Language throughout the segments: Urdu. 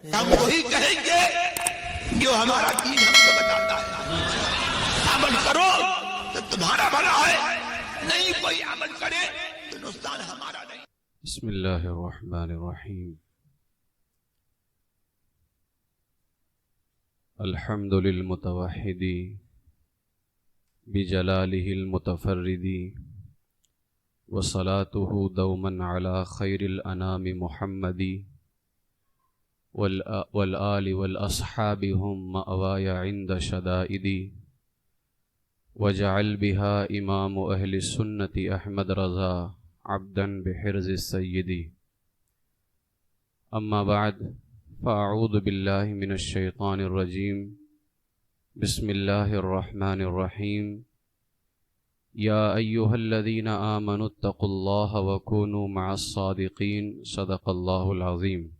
ہم وہی کہیں گے جو ہمارا دین ہم کو بتاتا ہے. عمل کرو تو تمہارا بھلا ہے، نہیں کوئی عمل کرے تو نقصان ہمارا نہیں. بسم اللہ الرحمن الرحیم. الحمد للمتوحد بجلالہ المتفرد وصلاته دوما على خیر الانام محمد والآل والاصحاب هم مأواي عند شدائدی وجعل بها امام اہل السنة احمد رضا عبدا بحرز السید. اما بعد فاعوذ باللہ من الشیطان الرجیم. بسم اللہ الرحمن الرحیم. یا ایہا الذین آمنوا اتقوا اللہ وکونوا مع الصادقین. صدق اللہ العظیم.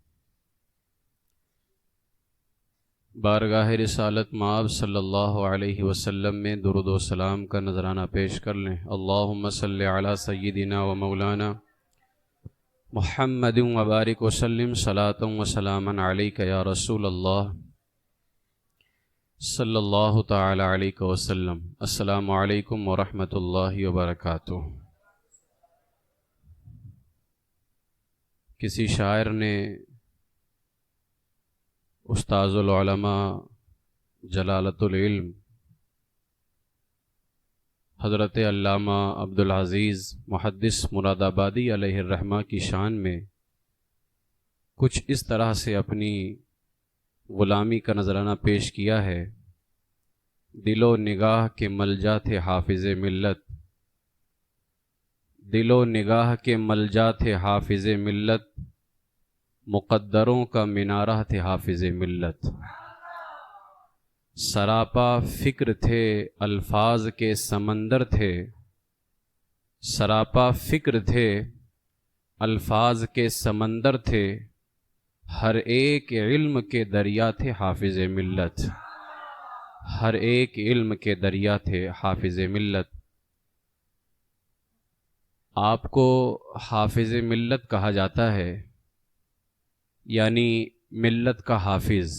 بارگاہ رسالت مآب صلی اللہ علیہ وسلم میں درود و سلام کا نذرانہ پیش کر لیں. اللہم صلی علی سیدنا و مولانا محمد وبارک وسلم صلاۃ و سلاما علیک یا رسول اللہ صلی اللہ تعالی علیہ وسلم. السلام علیکم ورحمۃ اللہ وبرکاتہ. کسی شاعر نے استاذ العلماء جلالت العلم حضرت علامہ عبدالعزیز محدث مراد آبادی علیہ الرحمہ کی شان میں کچھ اس طرح سے اپنی غلامی کا نذرانہ پیش کیا ہے. دل و نگاہ کے ملجا تھے حافظ ملت، دل و نگاہ کے ملجا تھے حافظ ملت، مقدروں کا مینارہ تھے حافظ ملت. سراپا فکر تھے الفاظ کے سمندر تھے، سراپا فکر تھے الفاظ کے سمندر تھے، ہر ایک علم کے دریا تھے حافظ ملت، ہر ایک علم کے دریا تھے حافظ ملت. آپ کو حافظ ملت کہا جاتا ہے، یعنی ملت کا حافظ.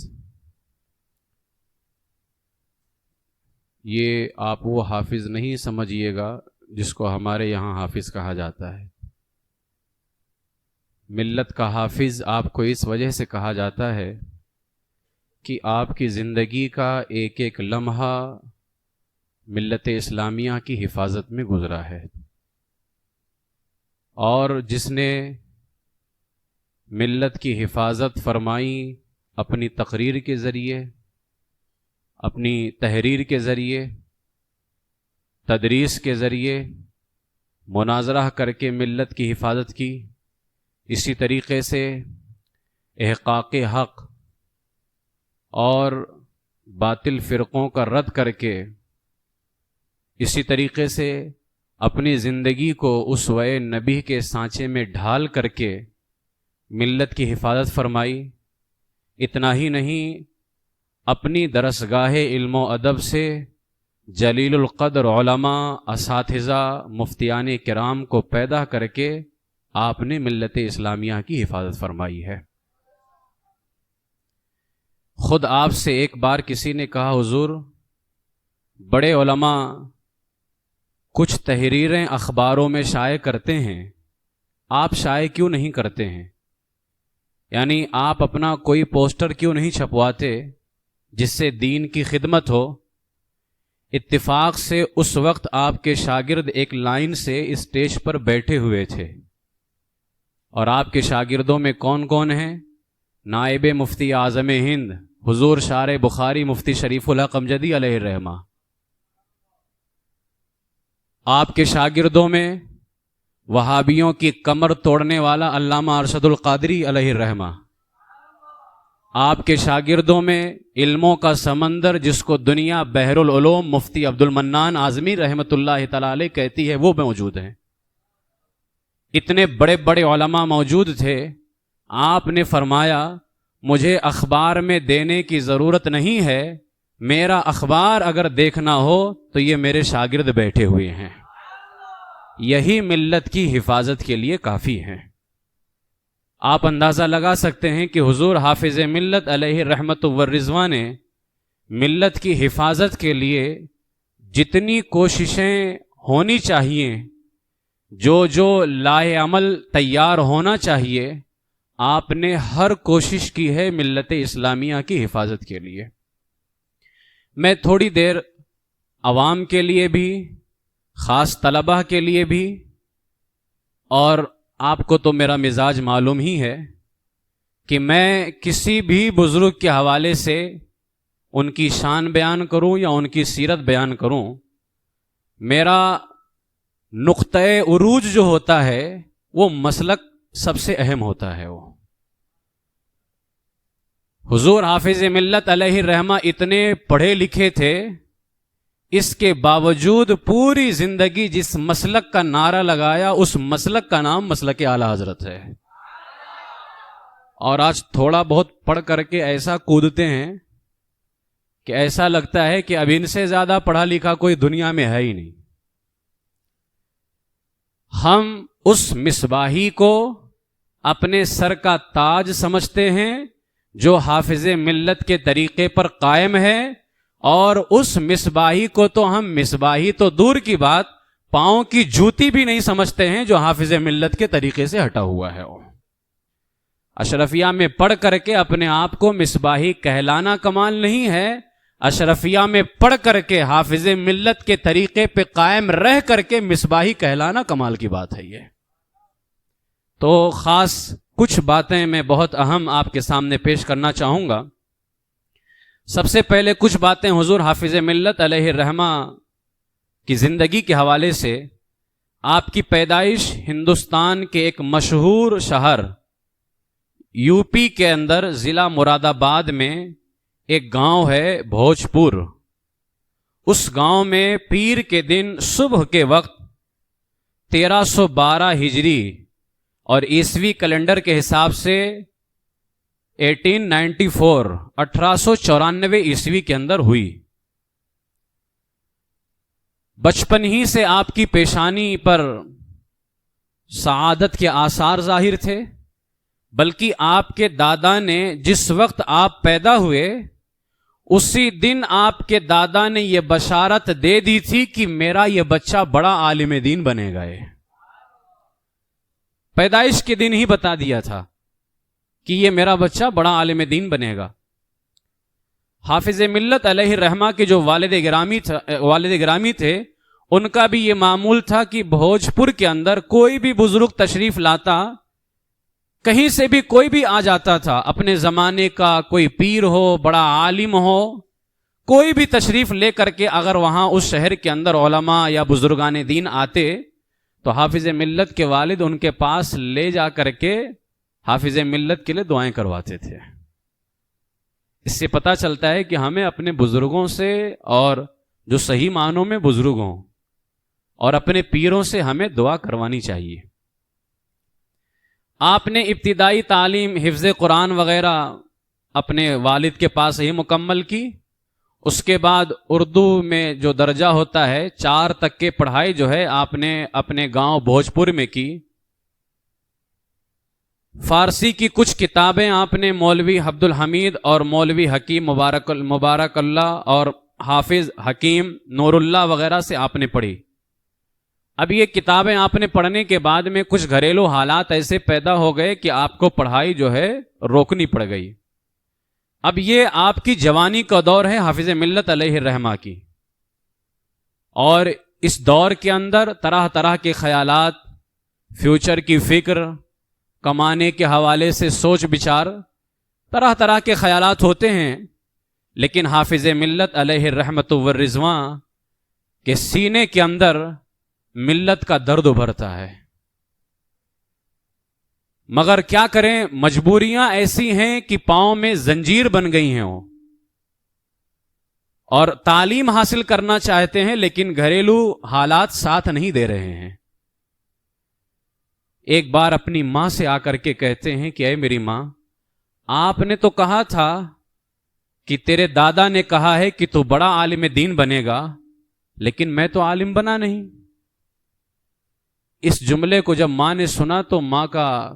یہ آپ وہ حافظ نہیں سمجھیے گا جس کو ہمارے یہاں حافظ کہا جاتا ہے. ملت کا حافظ آپ کو اس وجہ سے کہا جاتا ہے کہ آپ کی زندگی کا ایک ایک لمحہ ملت اسلامیہ کی حفاظت میں گزرا ہے، اور جس نے ملت کی حفاظت فرمائی اپنی تقریر کے ذریعے، اپنی تحریر کے ذریعے، تدریس کے ذریعے، مناظرہ کر کے ملت کی حفاظت کی. اسی طریقے سے احقاق حق اور باطل فرقوں کا رد کر کے، اسی طریقے سے اپنی زندگی کو اسوہ نبی کے سانچے میں ڈھال کر کے ملت کی حفاظت فرمائی. اتنا ہی نہیں، اپنی درسگاہ علم و ادب سے جلیل القدر علماء، اساتذہ، مفتیان کرام کو پیدا کر کے آپ نے ملت اسلامیہ کی حفاظت فرمائی ہے. خود آپ سے ایک بار کسی نے کہا، حضور بڑے علماء کچھ تحریریں اخباروں میں شائع کرتے ہیں، آپ شائع کیوں نہیں کرتے ہیں؟ یعنی آپ اپنا کوئی پوسٹر کیوں نہیں چھپواتے جس سے دین کی خدمت ہو؟ اتفاق سے اس وقت آپ کے شاگرد ایک لائن سے اسٹیج پر بیٹھے ہوئے تھے، اور آپ کے شاگردوں میں کون کون ہیں؟ نائب مفتی اعظم ہند حضور شارع بخاری مفتی شریف الحق امجدی علیہ الرحمہ. آپ کے شاگردوں میں وہابیوں کی کمر توڑنے والا علامہ ارشد القادری علیہ الرحمہ. آپ کے شاگردوں میں علموں کا سمندر جس کو دنیا بحر العلوم مفتی عبد المنان اعظمی رحمۃ اللہ تعالی علیہ کہتی ہے، وہ موجود ہیں. اتنے بڑے بڑے علماء موجود تھے. آپ نے فرمایا مجھے اخبار میں دینے کی ضرورت نہیں ہے، میرا اخبار اگر دیکھنا ہو تو یہ میرے شاگرد بیٹھے ہوئے ہیں، یہی ملت کی حفاظت کے لیے کافی ہیں. آپ اندازہ لگا سکتے ہیں کہ حضور حافظ ملت علیہ رحمت و رضوان نے ملت کی حفاظت کے لیے جتنی کوششیں ہونی چاہیے، جو لائے عمل تیار ہونا چاہیے، آپ نے ہر کوشش کی ہے ملت اسلامیہ کی حفاظت کے لیے۔ میں تھوڑی دیر عوام کے لیے بھی، خاص طلبہ کے لیے بھی، اور آپ کو تو میرا مزاج معلوم ہی ہے کہ میں کسی بھی بزرگ کے حوالے سے ان کی شان بیان کروں یا ان کی سیرت بیان کروں، میرا نقطۂ عروج جو ہوتا ہے وہ مسلک سب سے اہم ہوتا ہے۔ وہ حضور حافظ ملت علیہ الرحمہ اتنے پڑھے لکھے تھے، اس کے باوجود پوری زندگی جس مسلک کا نعرہ لگایا، اس مسلک کا نام مسلک اعلی حضرت ہے۔ اور آج تھوڑا بہت پڑھ کر کے ایسا کودتے ہیں کہ ایسا لگتا ہے کہ اب ان سے زیادہ پڑھا لکھا کوئی دنیا میں ہے ہی نہیں۔ ہم اس مصباحی کو اپنے سر کا تاج سمجھتے ہیں جو حافظ ملت کے طریقے پر قائم ہے، اور اس مصباحی کو تو ہم مصباحی تو دور کی بات، پاؤں کی جوتی بھی نہیں سمجھتے ہیں جو حافظ ملت کے طریقے سے ہٹا ہوا ہے۔ اشرفیہ میں پڑھ کر کے اپنے آپ کو مصباحی کہلانا کمال نہیں ہے، اشرفیہ میں پڑھ کر کے حافظ ملت کے طریقے پہ قائم رہ کر کے مصباحی کہلانا کمال کی بات ہے۔ یہ تو خاص کچھ باتیں میں بہت اہم آپ کے سامنے پیش کرنا چاہوں گا۔ سب سے پہلے کچھ باتیں حضور حافظ ملت علیہ الرحمہ کی زندگی کے حوالے سے۔ آپ کی پیدائش ہندوستان کے ایک مشہور شہر یو پی کے اندر ضلع مراد آباد میں ایک گاؤں ہے بھوجپور۔ اس گاؤں میں پیر کے دن صبح کے وقت 1312 ہجری اور عیسوی کیلنڈر کے حساب سے 1894 عیسوی کے اندر ہوئی۔ بچپن ہی سے آپ کی پیشانی پر سعادت کے آثار ظاہر تھے، بلکہ آپ کے دادا نے جس وقت آپ پیدا ہوئے اسی دن آپ کے دادا نے یہ بشارت دے دی تھی کہ میرا یہ بچہ بڑا عالم دین بنے گا۔ پیدائش کے دن ہی بتا دیا تھا کہ یہ میرا بچہ بڑا عالم دین بنے گا۔ حافظ ملت علیہ الرحمہ کے جو والد گرامی تھے، ان کا بھی یہ معمول تھا کہ بھوجپور کے اندر کوئی بھی بزرگ تشریف لاتا، کہیں سے بھی کوئی بھی آ جاتا تھا، اپنے زمانے کا کوئی پیر ہو، بڑا عالم ہو، کوئی بھی تشریف لے کر کے اگر وہاں اس شہر کے اندر علماء یا بزرگان دین آتے تو حافظ ملت کے والد ان کے پاس لے جا کر کے حافظ ملت کے لیے دعائیں کرواتے تھے۔ اس سے پتہ چلتا ہے کہ ہمیں اپنے بزرگوں سے، اور جو صحیح معنوں میں بزرگ ہوں، اور اپنے پیروں سے ہمیں دعا کروانی چاہیے۔ آپ نے ابتدائی تعلیم حفظ قرآن وغیرہ اپنے والد کے پاس ہی مکمل کی۔ اس کے بعد اردو میں جو درجہ ہوتا ہے 4 تک کی پڑھائی جو ہے آپ نے اپنے گاؤں بھوجپور میں کی۔ فارسی کی کچھ کتابیں آپ نے مولوی عبد الحمید اور مولوی حکیم مبارک اللہ اور حافظ حکیم نور اللہ وغیرہ سے آپ نے پڑھی۔ اب یہ کتابیں آپ نے پڑھنے کے بعد میں کچھ گھریلو حالات ایسے پیدا ہو گئے کہ آپ کو پڑھائی جو ہے روکنی پڑ گئی۔ اب یہ آپ کی جوانی کا دور ہے حافظ ملت علیہ الرحمہ کی، اور اس دور کے اندر طرح طرح کے خیالات، فیوچر کی فکر، کمانے کے حوالے سے سوچ بچار، طرح طرح کے خیالات ہوتے ہیں، لیکن حافظ ملت علیہ الرحمت والرضوان کے سینے کے اندر ملت کا درد ابھرتا ہے۔ مگر کیا کریں، مجبوریاں ایسی ہیں کہ پاؤں میں زنجیر بن گئی ہیں وہ، اور تعلیم حاصل کرنا چاہتے ہیں لیکن گھریلو حالات ساتھ نہیں دے رہے ہیں۔ ایک بار اپنی ماں سے آ کر کے کہتے ہیں کہ اے میری ماں، آپ نے تو کہا تھا کہ تیرے دادا نے کہا ہے کہ تو بڑا عالم دین بنے گا، لیکن میں تو عالم بنا نہیں۔ اس جملے کو جب ماں نے سنا تو ماں کا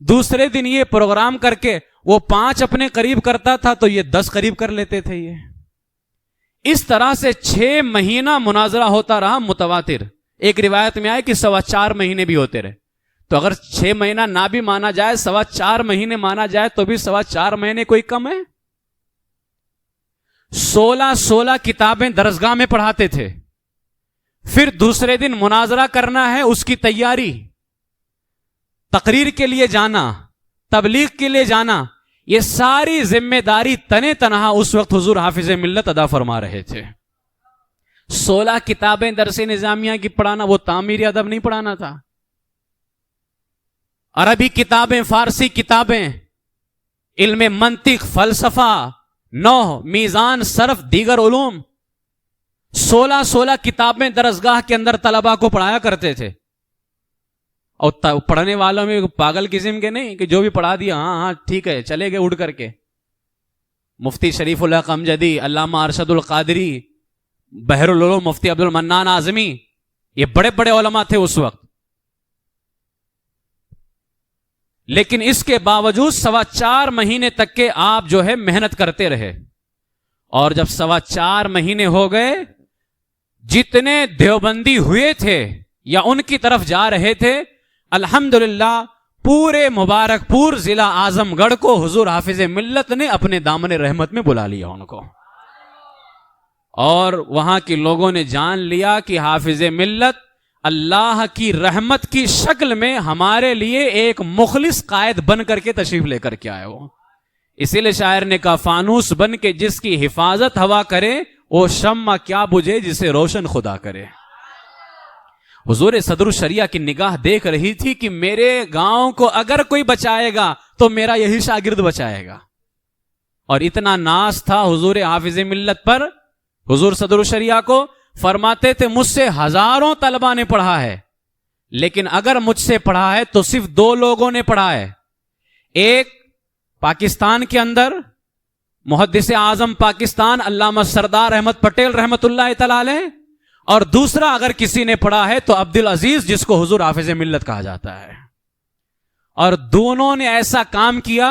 دوسرے دن یہ پروگرام کر کے وہ 5 اپنے قریب کرتا تھا تو یہ 10 قریب کر لیتے تھے. یہ اس طرح سے 6 مہینہ مناظرہ ہوتا رہا متواتر. ایک روایت میں آئے کہ 4.25 مہینے بھی ہوتے رہے. تو اگر 6 مہینہ نہ بھی مانا جائے 4.25 مہینے مانا جائے تو بھی 4.25 مہینے کوئی کم ہے. 16 کتابیں درسگاہ میں پڑھاتے تھے. پھر دوسرے دن مناظرہ کرنا ہے, اس کی تیاری, تقریر کے لیے جانا, تبلیغ کے لیے جانا, یہ ساری ذمہ داری تنے تنہا اس وقت حضور حافظ ملت ادا فرما رہے تھے. 16 کتابیں درس نظامیہ کی پڑھانا, وہ تعمیری ادب نہیں پڑھانا تھا. عربی کتابیں, فارسی کتابیں, علم منطق, فلسفہ, نحو, میزان, صرف, دیگر علوم, 16 کتابیں درسگاہ کے اندر طلباء کو پڑھایا کرتے تھے. اور پڑھنے والوں میں پاگل قسم کے نہیں کہ جو بھی پڑھا دیا ہاں ٹھیک ہے چلے گئے اڑ کر کے. مفتی شریف الحق امجدی, علامہ ارشد القادری, بحر العلوم مفتی عبد المنان اعظمی, یہ بڑے بڑے علماء تھے اس وقت. لیکن اس کے باوجود 4.25 مہینے تک کے آپ جو ہے محنت کرتے رہے. اور جب 4.25 مہینے ہو گئے, جتنے دیوبندی ہوئے تھے یا ان کی طرف جا رہے تھے, الحمدللہ پورے مبارک پور ضلع اعظم گڑھ کو حضور حافظ ملت نے اپنے دامن رحمت میں بلا لیا ان کو. اور وہاں کے لوگوں نے جان لیا کہ حافظ ملت اللہ کی رحمت کی شکل میں ہمارے لیے ایک مخلص قائد بن کر کے تشریف لے کر کے آئے ہو. اسی لیے شاعر نے کہا فانوس بن کے جس کی حفاظت ہوا کرے, وہ شمع کیا بجھے جسے روشن خدا کرے. حضور صدر الشریعہ کی نگاہ دیکھ رہی تھی کہ میرے گاؤں کو اگر کوئی بچائے گا تو میرا یہی شاگرد بچائے گا. اور اتنا ناز تھا حضور حافظ ملت پر, حضور صدر الشریعہ کو فرماتے تھے مجھ سے ہزاروں طلباء نے پڑھا ہے, لیکن اگر مجھ سے پڑھا ہے تو صرف 2 لوگوں نے پڑھا ہے. ایک پاکستان کے اندر محدث اعظم پاکستان علامہ سردار احمد پٹیل رحمت اللہ تعالی علیہ, اور دوسرا اگر کسی نے پڑھا ہے تو عبدالعزیز جس کو حضور حافظ ملت کہا جاتا ہے. اور دونوں نے ایسا کام کیا.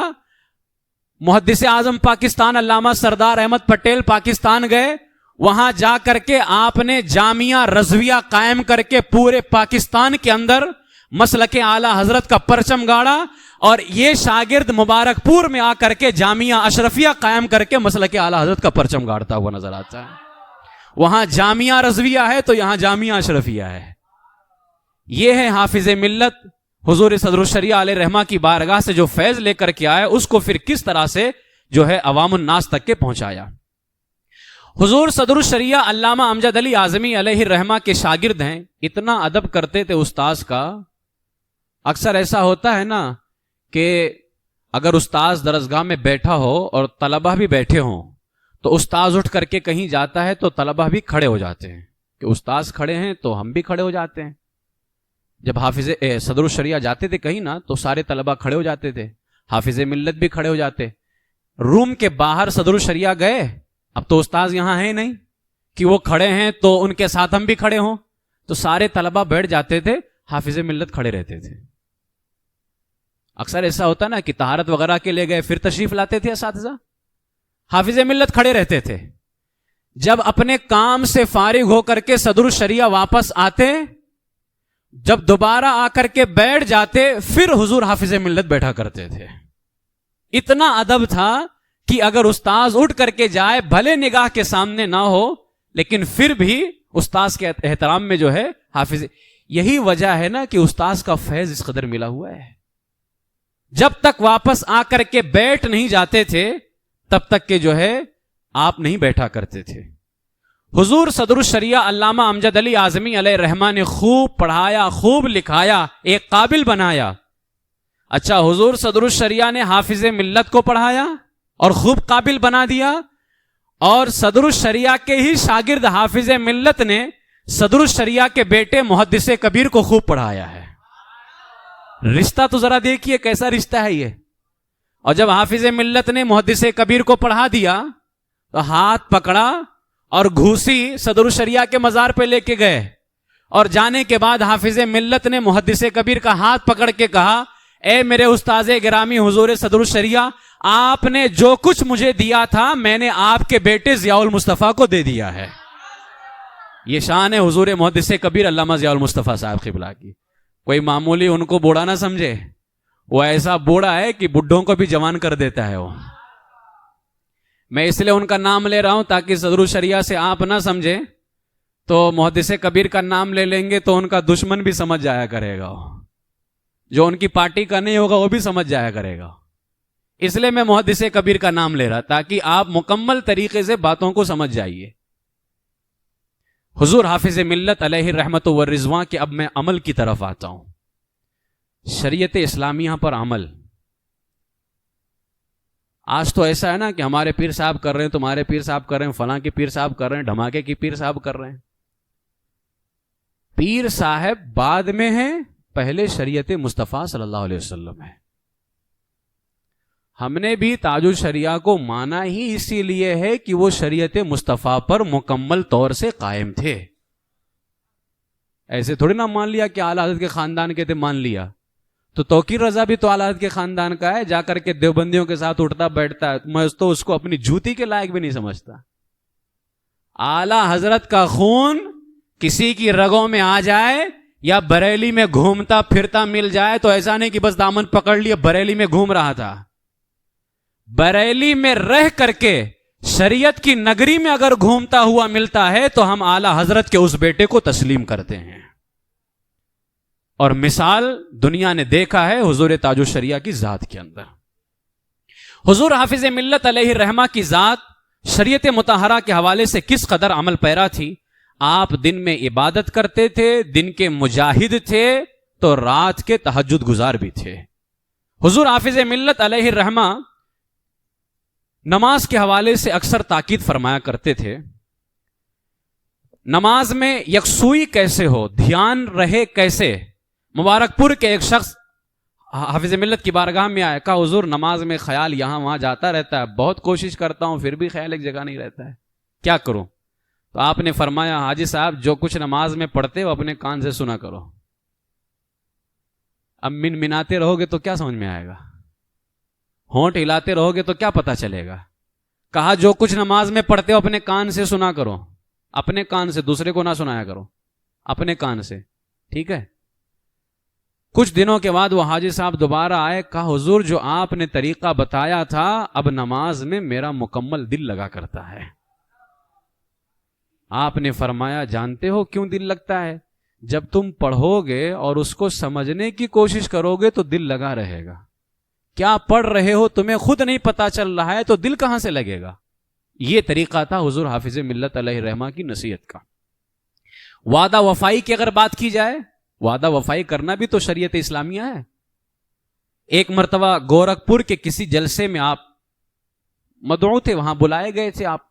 محدث اعظم پاکستان علامہ سردار احمد پٹیل پاکستان گئے, وہاں جا کر کے آپ نے جامعہ رضویہ قائم کر کے پورے پاکستان کے اندر مسلک اعلی حضرت کا پرچم گاڑا, اور یہ شاگرد مبارک پور میں آ کر کے جامعہ اشرفیہ قائم کر کے مسلک اعلی حضرت کا پرچم گاڑتا ہوا نظر آتا ہے. وہاں جامعہ رضویہ ہے تو یہاں جامعہ اشرفیہ ہے. یہ ہے حافظ ملت. حضور صدر الشریعہ علیہ رحمہ کی بارگاہ سے جو فیض لے کر کے آئے اس کو پھر کس طرح سے جو ہے عوام الناس تک کے پہنچایا. حضور صدر الشریعہ علامہ امجد علی اعظمی علیہ الرحمہ کے شاگرد ہیں. اتنا ادب کرتے تھے استاذ کا. اکثر ایسا ہوتا ہے نا کہ اگر استاذ درسگاہ میں بیٹھا ہو اور طلبہ بھی بیٹھے ہوں تو استاذ اٹھ کر کے کہیں جاتا ہے تو طلبہ بھی کھڑے ہو جاتے ہیں کہ استاذ کھڑے ہیں تو ہم بھی کھڑے ہو جاتے ہیں. جب حافظ صدر الشریعہ جاتے تھے کہیں نا تو سارے طلبہ کھڑے ہو جاتے تھے, حافظ ملت بھی کھڑے ہو جاتے. روم کے باہر صدر الشریعہ گئے, اب تو استاذ یہاں ہیں نہیں کہ وہ کھڑے ہیں تو ان کے ساتھ ہم بھی کھڑے ہوں, تو سارے طلبہ بیٹھ جاتے تھے, حافظ ملت کھڑے رہتے تھے. اکثر ایسا ہوتا نا کہ طہارت وغیرہ کے لے گئے پھر تشریف لاتے تھے اساتذہ, حافظ ملت کھڑے رہتے تھے. جب اپنے کام سے فارغ ہو کر کے صدر الشریعہ واپس آتے, جب دوبارہ آ کر کے بیٹھ جاتے پھر حضور حافظ ملت بیٹھا کرتے تھے. اتنا ادب تھا کہ اگر استاذ اٹھ کر کے جائے بھلے نگاہ کے سامنے نہ ہو لیکن پھر بھی استاذ کے احترام میں جو ہے حافظ. یہی وجہ ہے نا کہ استاذ کا فیض اس قدر ملا ہوا ہے. جب تک واپس آ کر کے بیٹھ نہیں جاتے تھے تب تک کہ جو ہے آپ نہیں بیٹھا کرتے تھے. حضور صدر الشریعہ علامہ امجد علی اعظمی علیہ الرحمہ نے خوب پڑھایا, خوب لکھایا, ایک قابل بنایا. اچھا, حضور صدر الشریعہ نے حافظ ملت کو پڑھایا اور خوب قابل بنا دیا, اور صدر الشریعہ کے ہی شاگرد حافظ ملت نے صدر الشریعہ کے بیٹے محدث کبیر کو خوب پڑھایا ہے. رشتہ تو ذرا دیکھیے کیسا رشتہ ہے یہ. اور جب حافظ ملت نے محدث کبیر کو پڑھا دیا تو ہاتھ پکڑا اور گھوسی صدر الشریعہ کے مزار پہ لے کے گئے, اور جانے کے بعد حافظ ملت نے محدث کبیر کا ہاتھ پکڑ کے کہا اے میرے استاذ گرامی حضور صدر الشریعہ، آپ نے جو کچھ مجھے دیا تھا میں نے آپ کے بیٹے ضیاء المصطفیٰ کو دے دیا ہے. یہ شان ہے حضور محدث کبیر علامہ ضیاء المصطفیٰ صاحب قبلہ کی. کوئی معمولی ان کو بوڑھا نہ سمجھے، وہ ایسا بوڑھا ہے کہ بڈھوں کو بھی جوان کر دیتا ہے. وہ میں اس لیے ان کا نام لے رہا ہوں تاکہ صدر الشریعہ سے آپ نہ سمجھے تو محدث کبیر کا نام لے لیں گے تو ان کا دشمن بھی سمجھ جایا کرے گا، جو ان کی پارٹی کا نہیں ہوگا وہ بھی سمجھ جایا کرے گا. اس لیے میں محدث کبیر کا نام لے رہا تاکہ آپ مکمل طریقے سے باتوں کو سمجھ جائیے. حضور حافظ ملت علیہ الرحمت والرضوان کہ اب میں عمل کی طرف آتا ہوں. شریعت اسلامیہ پر عمل. آج تو ایسا ہے نا کہ ہمارے پیر صاحب کر رہے ہیں، تمہارے پیر صاحب کر رہے ہیں، فلاں کے پیر صاحب کر رہے ہیں، دھماکے کی پیر صاحب کر رہے ہیں. پیر صاحب بعد میں ہیں، پہلے شریعت مصطفیٰ صلی اللہ علیہ وسلم ہے. ہم نے بھی تاج الشریعہ کو مانا ہی اسی لیے ہے کہ وہ شریعت مصطفیٰ پر مکمل طور سے قائم تھے. ایسے تھوڑی نہ مان لیا کہ اعلیٰ حضرت کے خاندان کے تھے مان لیا. تو توقیر رضا بھی تو اعلیٰ حضرت کے خاندان کا ہے، جا کر کے دیوبندیوں کے ساتھ اٹھتا بیٹھتا ہے، میں تو اس کو اپنی جوتی کے لائق بھی نہیں سمجھتا. اعلیٰ حضرت کا خون کسی کی رگوں میں آ جائے یا بریلی میں گھومتا پھرتا مل جائے تو ایسا نہیں کہ بس دامن پکڑ لیا بریلی میں گھوم رہا تھا. بریلی میں رہ کر کے شریعت کی نگری میں اگر گھومتا ہوا ملتا ہے تو ہم اعلیٰ حضرت کے اس بیٹے کو تسلیم کرتے ہیں. اور مثال دنیا نے دیکھا ہے حضور تاج الشریعہ کی ذات کے اندر. حضور حافظ ملت علیہ الرحمہ کی ذات شریعت مطہرہ کے حوالے سے کس قدر عمل پیرا تھی. آپ دن میں عبادت کرتے تھے، دن کے مجاہد تھے تو رات کے تہجد گزار بھی تھے. حضور حافظ ملت علیہ الرحمہ نماز کے حوالے سے اکثر تاکید فرمایا کرتے تھے. نماز میں یکسوئی کیسے ہو، دھیان رہے کیسے. مبارک پور کے ایک شخص حافظ ملت کی بارگاہ میں آیا، کہا حضور نماز میں خیال یہاں وہاں جاتا رہتا ہے، بہت کوشش کرتا ہوں پھر بھی خیال ایک جگہ نہیں رہتا ہے، کیا کروں؟ تو آپ نے فرمایا حاجی صاحب جو کچھ نماز میں پڑھتے ہو اپنے کان سے سنا کرو. اب مناتے رہو گے تو کیا سمجھ میں آئے گا، ہونٹ ہلاتے رہو گے تو کیا پتا چلے گا. کہا جو کچھ نماز میں پڑھتے ہو اپنے کان سے سنا کرو، اپنے کان سے، دوسرے کو نہ سنایا کرو، اپنے کان سے. ٹھیک ہے. کچھ دنوں کے بعد وہ حاجی صاحب دوبارہ آئے، کہا حضور جو آپ نے طریقہ بتایا تھا اب نماز میں میرا مکمل دل لگا کرتا ہے. آپ نے فرمایا جانتے ہو کیوں دل لگتا ہے؟ جب تم پڑھو گے اور اس کو سمجھنے کی کوشش کرو گے تو دل لگا رہے گا. کیا پڑھ رہے ہو تمہیں خود نہیں پتا چل رہا ہے تو دل کہاں سے لگے گا. یہ طریقہ تھا حضور حافظ ملت علیہ الرحمہ کی نصیحت کا. وعدہ وفائی کی اگر بات کی جائے، وعدہ وفائی کرنا بھی تو شریعت اسلامیہ ہے. ایک مرتبہ گورکھپور کے کسی جلسے میں آپ مدعو تھے، وہاں بلائے گئے تھے آپ،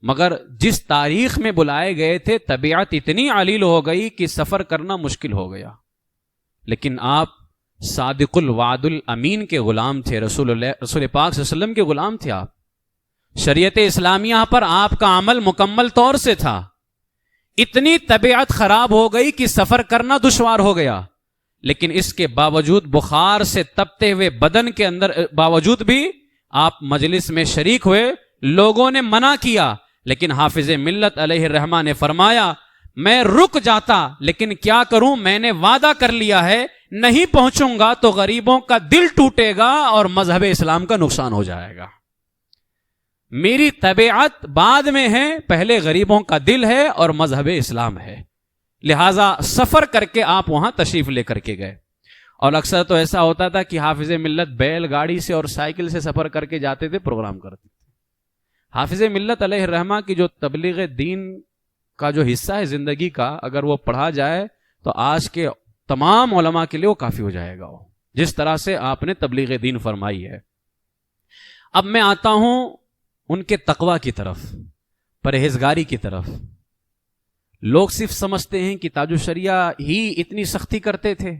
مگر جس تاریخ میں بلائے گئے تھے طبیعت اتنی علیل ہو گئی کہ سفر کرنا مشکل ہو گیا. لیکن آپ صادق الوعد الامین کے غلام تھے، رسول پاک صلی اللہ علیہ وسلم کے غلام تھے آپ. شریعت اسلامیہ پر آپ کا عمل مکمل طور سے تھا. اتنی طبیعت خراب ہو گئی کہ سفر کرنا دشوار ہو گیا، لیکن اس کے باوجود بخار سے تپتے ہوئے بدن کے اندر باوجود بھی آپ مجلس میں شریک ہوئے. لوگوں نے منع کیا لیکن حافظ ملت علیہ الرحمہ نے فرمایا میں رک جاتا لیکن کیا کروں، میں نے وعدہ کر لیا ہے نہیں پہنچوں گا تو غریبوں کا دل ٹوٹے گا اور مذہب اسلام کا نقصان ہو جائے گا. میری طبیعت بعد میں ہے، پہلے غریبوں کا دل ہے اور مذہب اسلام ہے. لہٰذا سفر کر کے آپ وہاں تشریف لے کر کے گئے. اور اکثر تو ایسا ہوتا تھا کہ حافظ ملت بیل گاڑی سے اور سائیکل سے سفر کر کے جاتے تھے، پروگرام کرتے تھے. حافظ ملت علیہ الرحمہ کی جو تبلیغ دین کا جو حصہ ہے زندگی کا، اگر وہ پڑھا جائے تو آج کے تمام علماء کے لیے وہ کافی ہو جائے گا، جس طرح سے آپ نے تبلیغ دین فرمائی ہے. اب میں آتا ہوں ان کے تقوی کی طرف، پرہیزگاری کی طرف. لوگ صرف سمجھتے ہیں کہ تاج الشریعہ ہی اتنی سختی کرتے تھے،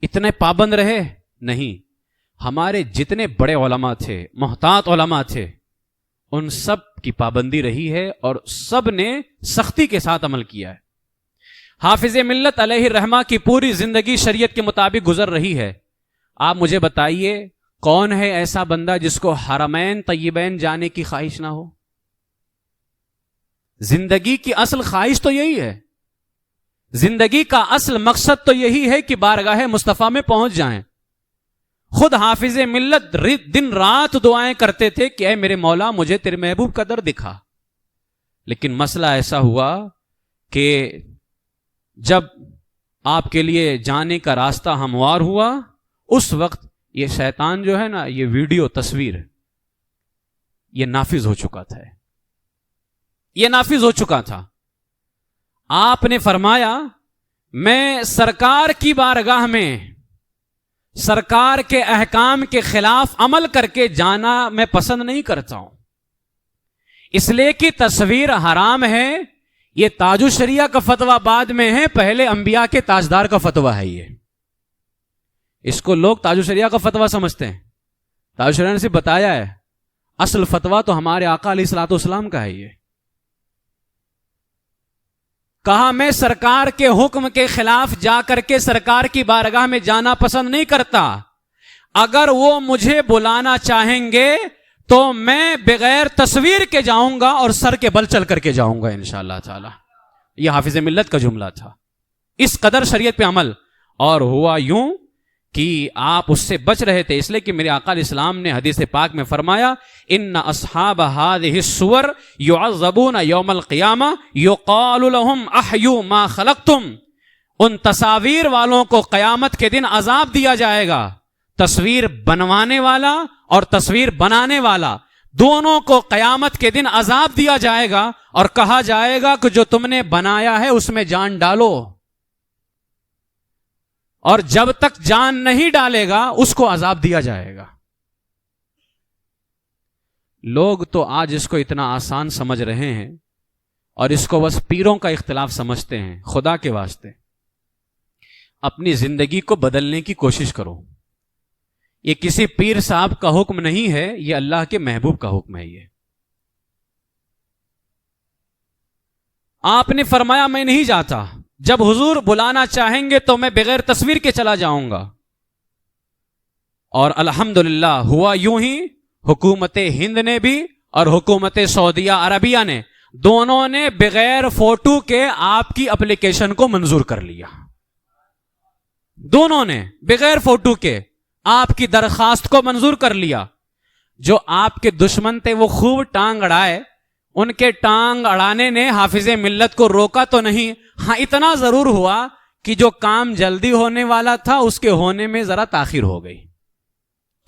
اتنے پابند رہے. نہیں، ہمارے جتنے بڑے علماء تھے، محتاط علماء تھے، ان سب کی پابندی رہی ہے اور سب نے سختی کے ساتھ عمل کیا ہے. حافظ ملت علیہ الرحمہ کی پوری زندگی شریعت کے مطابق گزر رہی ہے. آپ مجھے بتائیے کون ہے ایسا بندہ جس کو حرمین طیبین جانے کی خواہش نہ ہو؟ زندگی کی اصل خواہش تو یہی ہے، زندگی کا اصل مقصد تو یہی ہے کہ بارگاہ مصطفیٰ میں پہنچ جائیں. خود حافظ ملت دن رات دعائیں کرتے تھے کہ اے میرے مولا مجھے تیرے محبوب کا در دکھا. لیکن مسئلہ ایسا ہوا کہ جب آپ کے لیے جانے کا راستہ ہموار ہوا، اس وقت یہ شیطان جو ہے نا، یہ ویڈیو تصویر یہ نافذ ہو چکا تھا، یہ نافذ ہو چکا تھا. آپ نے فرمایا میں سرکار کی بارگاہ میں سرکار کے احکام کے خلاف عمل کر کے جانا میں پسند نہیں کرتا ہوں، اس لیے کہ تصویر حرام ہے. یہ تاج الشریعہ کا فتویٰ بعد میں ہے، پہلے انبیاء کے تاجدار کا فتویٰ ہے. یہ اس کو لوگ تاج الشریعہ کا فتویٰ سمجھتے ہیں. تاج الشریعہ نے صرف بتایا ہے، اصل فتویٰ تو ہمارے آقا علیہ الصلوۃ والسلام کا ہے. یہ کہا میں سرکار کے حکم کے خلاف جا کر کے سرکار کی بارگاہ میں جانا پسند نہیں کرتا. اگر وہ مجھے بلانا چاہیں گے تو میں بغیر تصویر کے جاؤں گا اور سر کے بل چل کر کے جاؤں گا انشاءاللہ تعالی. یہ حافظ ملت کا جملہ تھا. اس قدر شریعت پہ عمل. اور ہوا یوں کہ آپ اس سے بچ رہے تھے، اس لیے کہ میرے آقا علیہ السلام نے حدیث پاک میں فرمایا ان اصحاب هذه الصور يعذبون يوم القیامہ يقال لهم احیوا ما خلقتم. ان تصاویر والوں کو قیامت کے دن عذاب دیا جائے گا. تصویر بنوانے والا اور تصویر بنانے والا دونوں کو قیامت کے دن عذاب دیا جائے گا اور کہا جائے گا کہ جو تم نے بنایا ہے اس میں جان ڈالو، اور جب تک جان نہیں ڈالے گا اس کو عذاب دیا جائے گا. لوگ تو آج اس کو اتنا آسان سمجھ رہے ہیں اور اس کو بس پیروں کا اختلاف سمجھتے ہیں. خدا کے واسطے اپنی زندگی کو بدلنے کی کوشش کرو. یہ کسی پیر صاحب کا حکم نہیں ہے، یہ اللہ کے محبوب کا حکم ہے. یہ آپ نے فرمایا میں نہیں جاتا، جب حضور بلانا چاہیں گے تو میں بغیر تصویر کے چلا جاؤں گا. اور الحمدللہ ہوا یوں ہی. حکومت ہند نے بھی اور حکومت سعودیہ عربیہ نے دونوں نے بغیر فوٹو کے آپ کی اپلیکیشن کو منظور کر لیا. دونوں نے بغیر فوٹو کے آپ کی درخواست کو منظور کر لیا. جو آپ کے دشمن تھے وہ خوب ٹانگ اڑائے، ان کے ٹانگ اڑانے نے حافظ ملت کو روکا تو نہیں. ہاں اتنا ضرور ہوا کہ جو کام جلدی ہونے والا تھا اس کے ہونے میں ذرا تاخیر ہو گئی،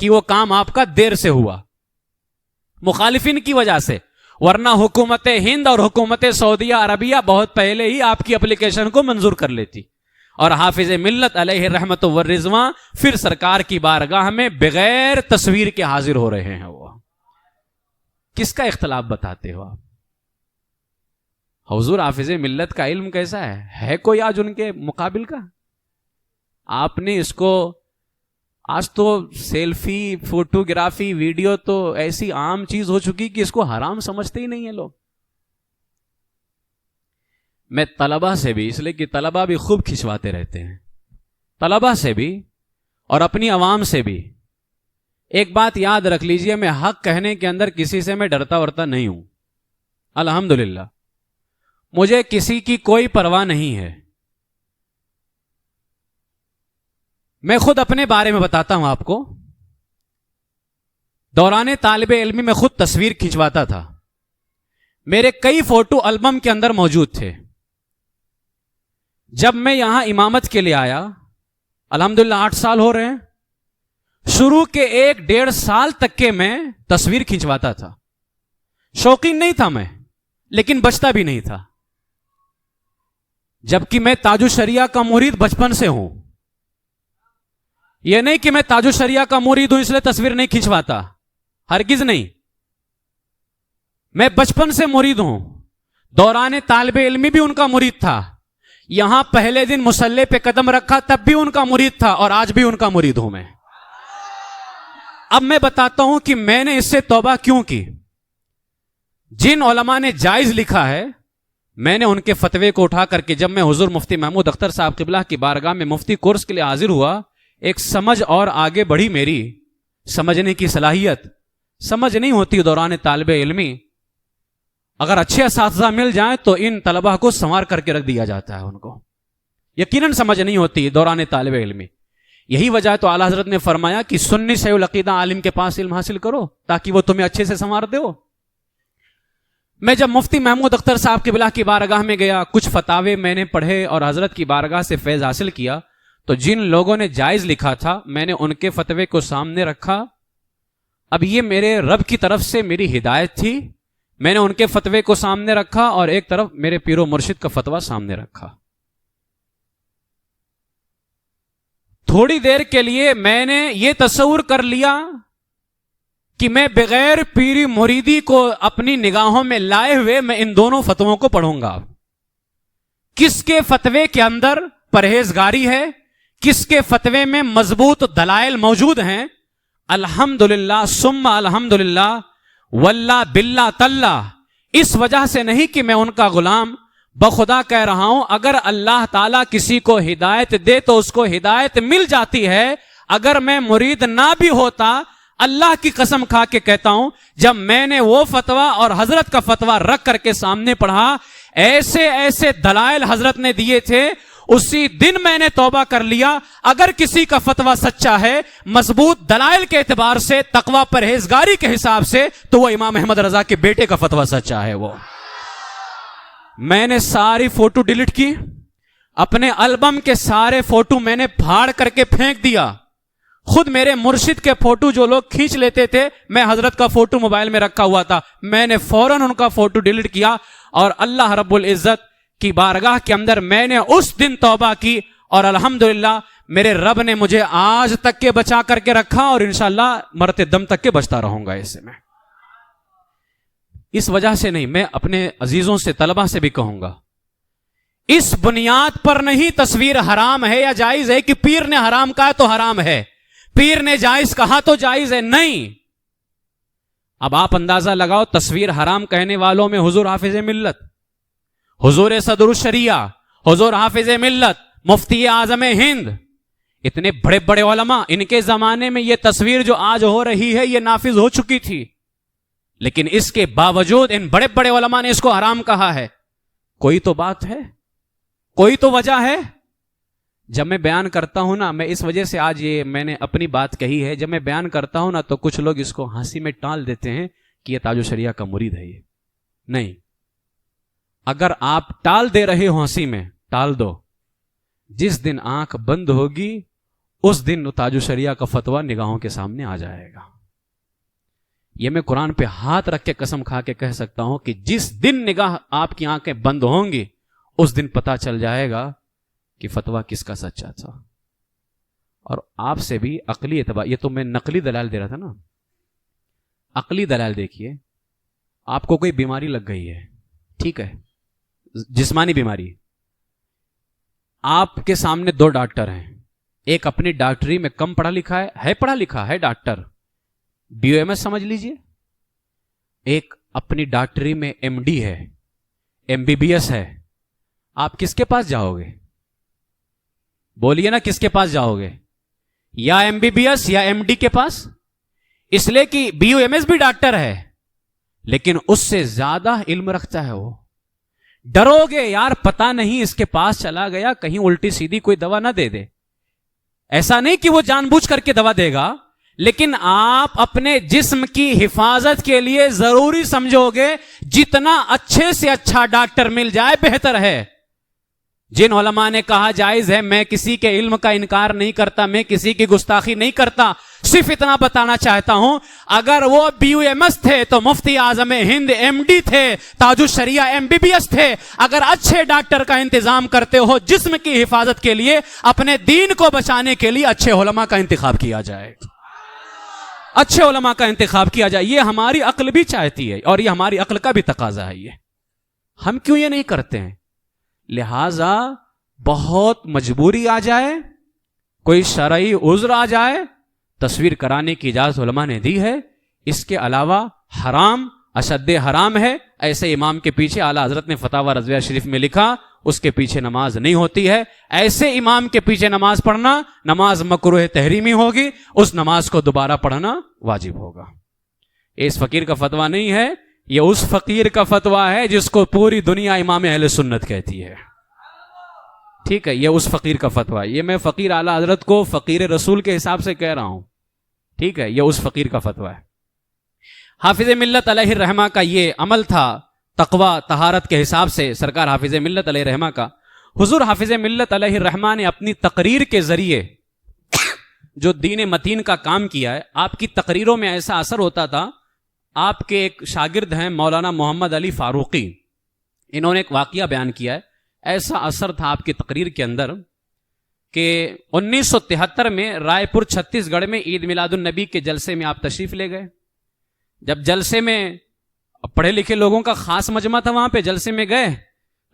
کہ وہ کام آپ کا دیر سے ہوا مخالفین کی وجہ سے. ورنہ حکومت ہند اور حکومت سعودیہ عربیہ بہت پہلے ہی آپ کی اپلیکیشن کو منظور کر لیتی. اور حافظ ملت علیہ الرحمت والرضوان پھر سرکار کی بارگاہ میں بغیر تصویر کے حاضر ہو رہے ہیں. وہ کس کا اختلاف بتاتے ہو آپ؟ حضور حافظ ملت کا علم کیسا ہے کوئی آج ان کے مقابل کا؟ آپ نے اس کو آج تو سیلفی فوٹوگرافی ویڈیو تو ایسی عام چیز ہو چکی کہ اس کو حرام سمجھتے ہی نہیں ہیں لوگ. میں طلبہ سے بھی، اس لیے کہ طلبہ بھی خوب کھنچواتے رہتے ہیں، طلبہ سے بھی اور اپنی عوام سے بھی ایک بات یاد رکھ لیجئے، میں حق کہنے کے اندر کسی سے میں ڈرتا ورتا نہیں ہوں. الحمدللہ مجھے کسی کی کوئی پرواہ نہیں ہے. میں خود اپنے بارے میں بتاتا ہوں آپ کو. دوران طالب علمی میں خود تصویر کھنچواتا تھا. میرے کئی فوٹو البم کے اندر موجود تھے. جب میں یہاں امامت کے لیے آیا، الحمدللہ 8 سال ہو رہے ہیں، شروع کے 1-1.5 سال تک کے میں تصویر کھنچواتا تھا. شوقین نہیں تھا میں، لیکن بچتا بھی نہیں تھا. جبکہ میں تاج الشریعہ کا مرید بچپن سے ہوں. یہ نہیں کہ میں تاج الشریعہ کا مرید ہوں اس لیے تصویر نہیں کھنچواتا، ہرگز نہیں. میں بچپن سے مرید ہوں. دوران طالب علمی بھی ان کا مرید تھا. یہاں پہلے دن مصلی پہ قدم رکھا تب بھی ان کا مرید تھا، اور آج بھی ان کا مرید ہوں میں. اب میں بتاتا ہوں کہ میں نے اس سے توبہ کیوں کی. جن علماء نے جائز لکھا ہے میں نے ان کے فتوے کو اٹھا کر کے جب میں حضور مفتی محمود اختر صاحب قبلہ کی بارگاہ میں مفتی کورس کے لیے حاضر ہوا، ایک سمجھ اور آگے بڑھی میری سمجھنے کی صلاحیت. سمجھ نہیں ہوتی دوران طالب علمی، اگر اچھے اساتذہ مل جائیں تو ان طلبہ کو سنوار کر کے رکھ دیا جاتا ہے. ان کو یقیناً سمجھ نہیں ہوتی دوران طالب علمی. یہی وجہ تو اعلیٰ حضرت نے فرمایا کہ سنی صحیح العقیدہ عالم کے پاس علم حاصل کرو تاکہ وہ تمہیں اچھے سے سنوار دے. میں جب مفتی محمود اختر صاحب قبلہ کی بارگاہ میں گیا، کچھ فتاوے میں نے پڑھے اور حضرت کی بارگاہ سے فیض حاصل کیا، تو جن لوگوں نے جائز لکھا تھا میں نے ان کے فتوے کو سامنے رکھا. اب یہ میرے رب کی طرف سے میری ہدایت تھی. میں نے ان کے فتوے کو سامنے رکھا اور ایک طرف میرے پیر و مرشد کا فتویٰ سامنے رکھا. تھوڑی دیر کے لیے میں نے یہ تصور کر لیا کہ میں بغیر پیری مریدی کو اپنی نگاہوں میں لائے ہوئے میں ان دونوں فتووں کو پڑھوں گا. کس کے فتوے کے اندر پرہیزگاری ہے، کس کے فتوے میں مضبوط دلائل موجود ہیں. الحمدللہ ثم الحمدللہ واللہ باللہ تاللہ، اس وجہ سے نہیں کہ میں ان کا غلام، بخدا کہہ رہا ہوں اگر اللہ تعالیٰ کسی کو ہدایت دے تو اس کو ہدایت مل جاتی ہے. اگر میں مرید نہ بھی ہوتا، اللہ کی قسم کھا کے کہتا ہوں، جب میں نے وہ فتویٰ اور حضرت کا فتویٰ رکھ کر کے سامنے پڑھا، ایسے ایسے دلائل حضرت نے دیے تھے، اسی دن میں نے توبہ کر لیا. اگر کسی کا فتویٰ سچا ہے مضبوط دلائل کے اعتبار سے، تقوی پرہیزگاری کے حساب سے، تو وہ امام احمد رضا کے بیٹے کا فتویٰ سچا ہے. وہ میں نے ساری فوٹو ڈیلیٹ کی، اپنے البم کے سارے فوٹو میں نے پھاڑ کر کے پھینک دیا. خود میرے مرشد کے فوٹو جو لوگ کھینچ لیتے تھے، میں حضرت کا فوٹو موبائل میں رکھا ہوا تھا، میں نے فوراً ان کا فوٹو ڈیلیٹ کیا اور اللہ رب العزت کی بارگاہ کے اندر میں نے اس دن توبہ کی اور الحمدللہ میرے رب نے مجھے آج تک کے بچا کر کے رکھا اور انشاءاللہ مرتے دم تک کے بچتا رہوں گا. اسے میں اس وجہ سے نہیں، میں اپنے عزیزوں سے طلبہ سے بھی کہوں گا، اس بنیاد پر نہیں تصویر حرام ہے یا جائز ہے کہ پیر نے حرام کہا تو حرام ہے، پیر نے جائز کہا تو جائز ہے. نہیں. اب آپ اندازہ لگاؤ، تصویر حرام کہنے والوں میں حضور حافظ ملت، حضور صدر الشریعہ، حضور حافظ ملت، مفتی اعظم ہند، اتنے بڑے بڑے علماء، ان کے زمانے میں یہ تصویر جو آج ہو رہی ہے یہ نافذ ہو چکی تھی، لیکن اس کے باوجود ان بڑے بڑے علماء نے اس کو حرام کہا ہے. کوئی تو بات ہے، کوئی تو وجہ ہے. جب میں بیان کرتا ہوں نا، میں اس وجہ سے آج یہ میں نے اپنی بات کہی ہے، جب میں بیان کرتا ہوں نا تو کچھ لوگ اس کو ہنسی میں ٹال دیتے ہیں کہ یہ تاج الشریعہ کا مرید ہے. یہ نہیں، اگر آپ ٹال دے رہے ہو ہنسی میں، ٹال دو. جس دن آنکھ بند ہوگی اس دن تاج الشریعہ کا فتویٰ نگاہوں کے سامنے آ جائے گا. یہ میں قرآن پہ ہاتھ رکھ کے قسم کھا کے کہہ سکتا ہوں کہ جس دن نگاہ آپ کی آنکھیں بند ہوں گی اس دن پتہ چل جائے گا کہ فتویٰ کس کا سچا تھا. اور آپ سے بھی عقلی اعتبار، یہ تو میں نقلی دلائل دے رہا تھا نا، عقلی دلائل دیکھیے. آپ کو کوئی بیماری لگ گئی ہے، ٹھیک ہے، جسمانی بیماری، آپ کے سامنے دو ڈاکٹر ہیں، ایک اپنی ڈاکٹری میں کم پڑھا لکھا ہے پڑھا لکھا ہے ڈاکٹر، BOMS سمجھ لیجئے، ایک اپنی ڈاکٹری میں MD ہے، MBBS ہے. آپ کس کے پاس جاؤ گے؟ بولیے نا، کس کے پاس جاؤ گے؟ یا MBBS یا MD کے پاس. اس لیے کہ BOMS بھی ڈاکٹر ہے لیکن اس سے زیادہ علم رکھتا ہے. وہ ڈرو گے یار، پتہ نہیں اس کے پاس چلا گیا کہیں الٹی سیدھی کوئی دوا نہ دے دے. ایسا نہیں کہ وہ جان بوجھ کر کے دوا دے گا، لیکن آپ اپنے جسم کی حفاظت کے لیے ضروری سمجھو گے جتنا اچھے سے اچھا ڈاکٹر مل جائے بہتر ہے. جن علماء نے کہا جائز ہے، میں کسی کے علم کا انکار نہیں کرتا، میں کسی کی گستاخی نہیں کرتا، صرف اتنا بتانا چاہتا ہوں اگر وہ BOMS تھے تو مفتی اعظم ہند MD تھے، تاج الشریعہ MBBS تھے. اگر اچھے ڈاکٹر کا انتظام کرتے ہو جسم کی حفاظت کے لیے، اپنے دین کو بچانے کے لیے اچھے علماء کا انتخاب کیا جائے، اچھے علماء کا انتخاب کیا جائے. یہ ہماری عقل بھی چاہتی ہے اور یہ ہماری عقل کا بھی تقاضا ہے. یہ ہم کیوں یہ نہیں کرتے ہیں؟ لہذا بہت مجبوری آ جائے، کوئی شرعی عذر آ جائے، تصویر کرانے کی اجازت علماء نے دی ہے. اس کے علاوہ حرام اشد حرام ہے، ایسے امام کے پیچھے اعلیٰ حضرت نے فتاوی رضویہ شریف میں لکھا اس کے پیچھے نماز نہیں ہوتی ہے، ایسے امام کے پیچھے نماز پڑھنا نماز مکروہ تحریمی ہوگی، اس نماز کو دوبارہ پڑھنا واجب ہوگا۔ اس فقیر کا فتویٰ نہیں ہے، یہ اس فقیر کا فتویٰ ہے جس کو پوری دنیا امام اہل سنت کہتی ہے، ٹھیک ہے، یہ اس فقیر کا فتویٰ ہے۔ یہ میں فقیر اعلیٰ حضرت کو فقیر رسول کے حساب سے کہہ رہا ہوں، ٹھیک ہے، یہ اس فقیر کا فتویٰ ہے۔ حافظ ملت علیہ الرحمہ کا یہ عمل تھا تقوی طہارت کے حساب سے، سرکار حافظ ملت علیہ الرحمہ کا۔ حضور حافظ ملت علیہ الرحمہ نے اپنی تقریر کے ذریعے جو دین متین کا کام کیا ہے، آپ کی تقریروں میں ایسا اثر ہوتا تھا۔ آپ کے ایک شاگرد ہیں مولانا محمد علی فاروقی، انہوں نے ایک واقعہ بیان کیا ہے، ایسا اثر تھا آپ کی تقریر کے اندر کہ 1973 میں رائے پور چھتیس گڑھ میں عید میلاد النبی کے جلسے میں آپ تشریف لے گئے۔ جب جلسے میں پڑھے لکھے لوگوں کا خاص مجمع تھا، وہاں پہ جلسے میں گئے،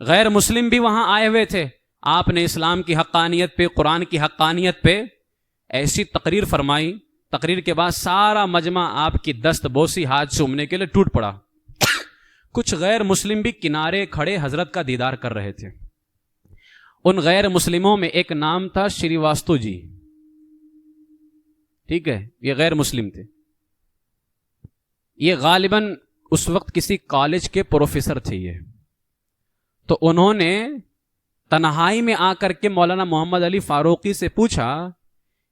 غیر مسلم بھی وہاں آئے ہوئے تھے، آپ نے اسلام کی حقانیت پہ، قرآن کی حقانیت پہ ایسی تقریر فرمائی۔ تقریر کے بعد سارا مجمع آپ کی دست بوسی ہاتھ چومنے کے لیے ٹوٹ پڑا۔ کچھ غیر مسلم بھی کنارے کھڑے حضرت کا دیدار کر رہے تھے۔ ان غیر مسلموں میں ایک نام تھا شری واستو جی، ٹھیک ہے، یہ غیر مسلم تھے، یہ غالباً اس وقت کسی کالج کے پروفیسر تھے یہ۔ تو انہوں نے تنہائی میں آ کر کے مولانا محمد علی فاروقی سے پوچھا،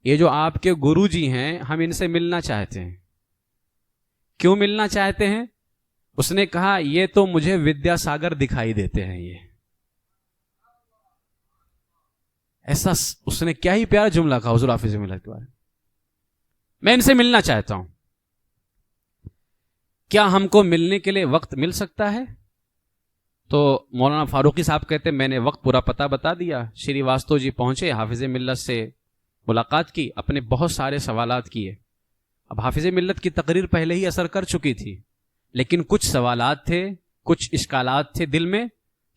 یہ جو آپ کے گرو جی ہیں، ہم ان سے ملنا چاہتے ہیں، کیوں ملنا چاہتے ہیں؟ اس نے کہا یہ تو مجھے ودیا ساگر دکھائی دیتے ہیں۔ یہ ایسا اس نے کیا ہی پیارا جملہ کہا حضور حافظ ملت کے بارے میں، میں ان سے ملنا چاہتا ہوں، کیا ہم کو ملنے کے لیے وقت مل سکتا ہے؟ تو مولانا فاروقی صاحب کہتے میں نے وقت پورا پتہ بتا دیا، شری واستو جی پہنچے، حافظ ملت سے ملاقات کی، اپنے بہت سارے سوالات کیے۔ اب حافظ ملت کی تقریر پہلے ہی اثر کر چکی تھی، لیکن کچھ سوالات تھے، کچھ اشکالات تھے دل میں،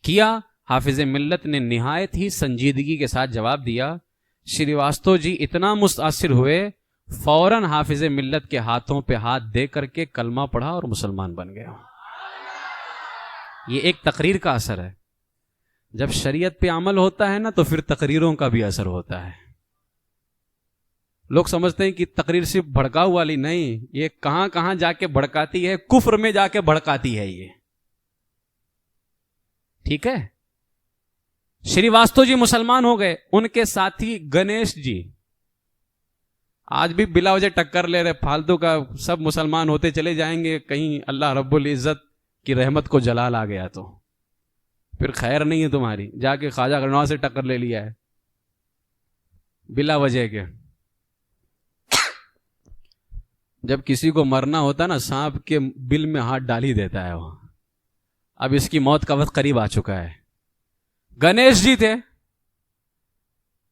کیا حافظ ملت نے نہایت ہی سنجیدگی کے ساتھ جواب دیا۔ شری واستو جی اتنا متاثر ہوئے، فوراً حافظ ملت کے ہاتھوں پہ ہاتھ دے کر کے کلمہ پڑھا اور مسلمان بن گیا۔ یہ ایک تقریر کا اثر ہے۔ جب شریعت پہ عمل ہوتا ہے نا تو پھر تقریروں کا بھی اثر ہوتا ہے۔ لوگ سمجھتے ہیں کہ تقریر صرف بھڑکاؤ والی نہیں، یہ کہاں کہاں جا کے بھڑکاتی ہے، کفر میں جا کے بھڑکاتی ہے یہ، ٹھیک ہے۔ شری واستو جی مسلمان ہو گئے، ان کے ساتھی گنیش جی آج بھی بلا وجہ ٹکر لے رہے، فالتو کا، سب مسلمان ہوتے چلے جائیں گے، کہیں اللہ رب العزت کی رحمت کو جلال آ گیا تو پھر خیر نہیں ہے تمہاری، جا کے خواجہ غرنوال سے ٹکر لے لیا ہے بلا وجہ کے۔ جب کسی کو مرنا ہوتا نا، سانپ کے بل میں ہاتھ ڈال ہی دیتا ہے وہ۔ اب اس کی موت کا وقت قریب آ چکا ہے۔ گنیش جی تھے،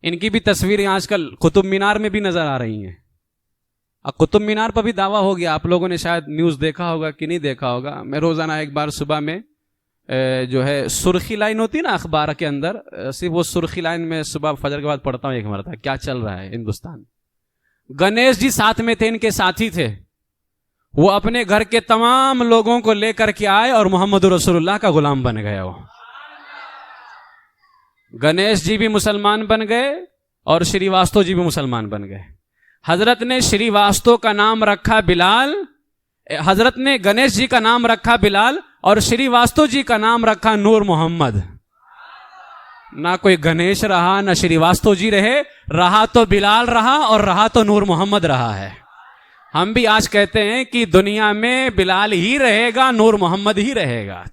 ان کی بھی تصویریں آج کل قطب مینار میں بھی نظر آ رہی ہیں۔ اب قطب مینار پر بھی دعویٰ ہو گیا، آپ لوگوں نے شاید نیوز دیکھا ہوگا کہ نہیں دیکھا ہوگا، میں روزانہ ایک بار صبح میں جو ہے سرخی لائن ہوتی نا اخبار کے اندر، صرف وہ سرخی لائن میں صبح فجر کے بعد پڑھتا ہوں ایک مرتبہ، کیا چل رہا ہے ہندوستان۔ گنیش جی ساتھ میں تھے، ان کے ساتھی تھے، وہ اپنے گھر کے تمام لوگوں کو لے کر کے آئے اور محمد رسول اللہ کا غلام بن گئے۔ وہ گنیش جی بھی مسلمان بن گئے اور شری واستو جی بھی مسلمان بن گئے۔ حضرت نے شری واستو کا نام رکھا بلال، حضرت نے گنیش جی کا نام رکھا بلال اور شری واستو جی کا نام رکھا نور محمد۔ نہ کوئی گنیش رہا نہ شری واستو جی رہے، رہا تو بلال رہا اور رہا تو نور محمد رہا ہے۔ ہم بھی آج کہتے ہیں کہ دنیا میں بلال ہی رہے گا، نور محمد ہی رہے گا۔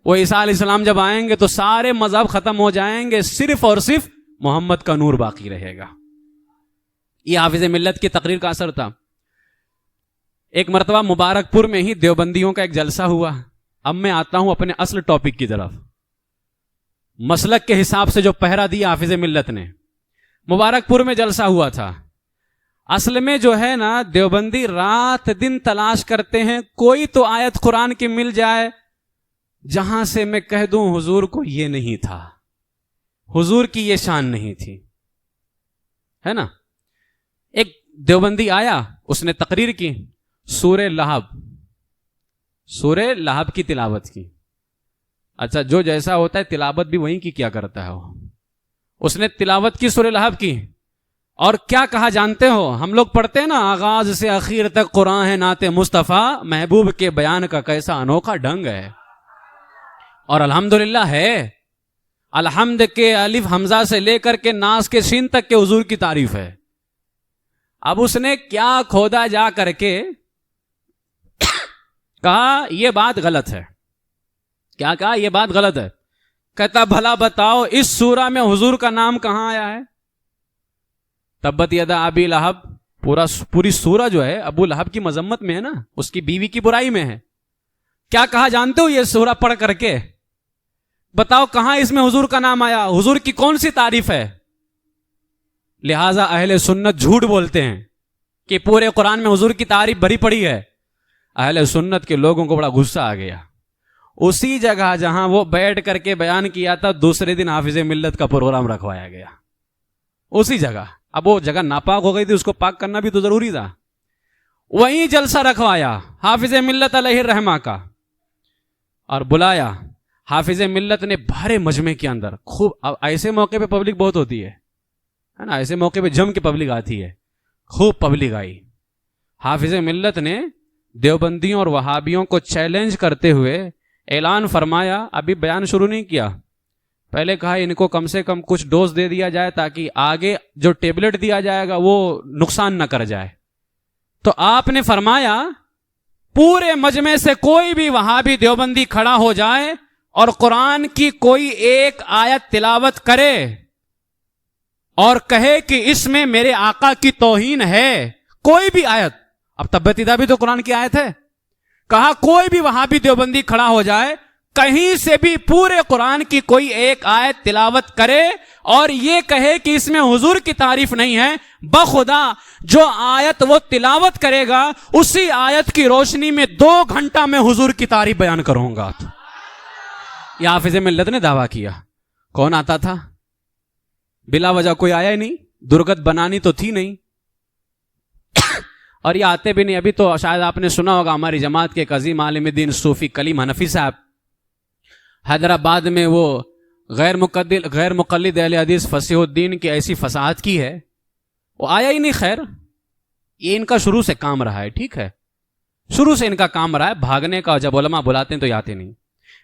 وہ عیسیٰ علیہ السلام جب آئیں گے تو سارے مذہب ختم ہو جائیں گے، صرف اور صرف محمد کا نور باقی رہے گا۔ یہ حافظ ملت کی تقریر کا اثر تھا۔ ایک مرتبہ مبارک پور میں ہی دیوبندیوں کا ایک جلسہ ہوا۔ اب میں آتا ہوں اپنے اصل ٹاپک کی طرف، مسلک کے حساب سے جو پہرا دیا حافظ ملت نے۔ مبارک پور میں جلسہ ہوا تھا۔ اصل میں جو ہے نا، دیوبندی رات دن تلاش کرتے ہیں کوئی تو آیت قرآن کی مل جائے جہاں سے میں کہہ دوں حضور کو یہ نہیں تھا، حضور کی یہ شان نہیں تھی، ہے نا۔ ایک دیوبندی آیا، اس نے تقریر کی، سورہ لہب سورہ لہب کی تلاوت کی. اچھا جو جیسا ہوتا ہے تلاوت بھی وہیں کی کیا کرتا ہے وہ. اس نے تلاوت کی سورہ لہب کی اور کیا کہا جانتے ہو؟ ہم لوگ پڑھتے ہیں نا آغاز سے آخر تک قرآن ہے نعت مصطفیٰ، محبوب کے بیان کا کیسا انوکھا ڈھنگ ہے. اور الحمدللہ ہے، الحمد کے الف حمزہ سے لے کر کے ناس کے سین تک کے حضور کی تعریف ہے. اب اس نے کیا کھودا جا کر کے کہا یہ بات غلط ہے. کیا کہا؟ یہ بات غلط ہے. کہتا بھلا بتاؤ اس سورہ میں حضور کا نام کہاں آیا ہے؟ تبت یدا ابی لہب، پوری سورہ جو ہے ابو لہب کی مذمت میں ہے نا، اس کی بیوی کی برائی میں ہے. کیا کہا جانتے ہو یہ سورہ پڑھ کر کے؟ بتاؤ کہاں اس میں حضور کا نام آیا؟ حضور کی کون سی تعریف ہے؟ لہٰذا اہل سنت جھوٹ بولتے ہیں کہ پورے قرآن میں حضور کی تعریف بھری پڑی ہے. اہل سنت کے لوگوں کو بڑا غصہ آ گیا. اسی جگہ جہاں وہ بیٹھ کر کے بیان کیا تھا دوسرے دن حافظ ملت کا پروگرام رکھوایا گیا اسی جگہ. اب وہ جگہ ناپاک ہو گئی تھی، اس کو پاک کرنا بھی تو ضروری تھا. وہیں جلسہ رکھوایا حافظ ملت علیہ الرحمہ کا اور بلایا. حافظ ملت نے بھرے مجمع کے اندر خوب، ایسے موقع پہ پبلک بہت ہوتی ہے نا، ایسے موقع پہ جم کے پبلک آتی ہے، خوب پبلک آئی. حافظ ملت نے دیوبندیوں اور وہابیوں کو چیلنج کرتے ہوئے اعلان فرمایا، ابھی بیان شروع نہیں کیا، پہلے کہا ان کو کم سے کم کچھ ڈوز دے دیا جائے تاکہ آگے جو ٹیبلٹ دیا جائے گا وہ نقصان نہ کر جائے. تو آپ نے فرمایا پورے مجمع سے کوئی بھی وہابی دیوبندی کھڑا ہو جائے اور قرآن کی کوئی ایک آیت تلاوت کرے اور کہے کہ اس میں میرے آقا کی توہین ہے، کوئی بھی آیت، اب تبت یدا بھی تو قرآن کی آیت ہے، کہا کوئی بھی وہابی دیوبندی کھڑا ہو جائے کہیں سے بھی پورے قرآن کی کوئی ایک آیت تلاوت کرے اور یہ کہے کہ اس میں حضور کی تعریف نہیں ہے، بخدا جو آیت وہ تلاوت کرے گا اسی آیت کی روشنی میں 2 گھنٹہ میں حضور کی تعریف بیان کروں گا. یہ حافظ ملت نے دعویٰ کیا. کون آتا تھا؟ بلا وجہ کوئی آیا ہی نہیں، درگت بنانی تو تھی نہیں اور یہ آتے بھی نہیں. ابھی تو شاید آپ نے سنا ہوگا ہماری جماعت کے ایک عظیم عالم دین صوفی کلیم حنفی صاحب حیدرآباد میں وہ غیر مقلد اہل حدیث فصیح الدین کی ایسی فصاحت کی ہے، وہ آیا ہی نہیں. خیر یہ ان کا شروع سے کام رہا ہے، ٹھیک ہے، شروع سے ان کا کام رہا ہے بھاگنے کا. جب علماء بلاتے ہیں تو یہ آتے نہیں،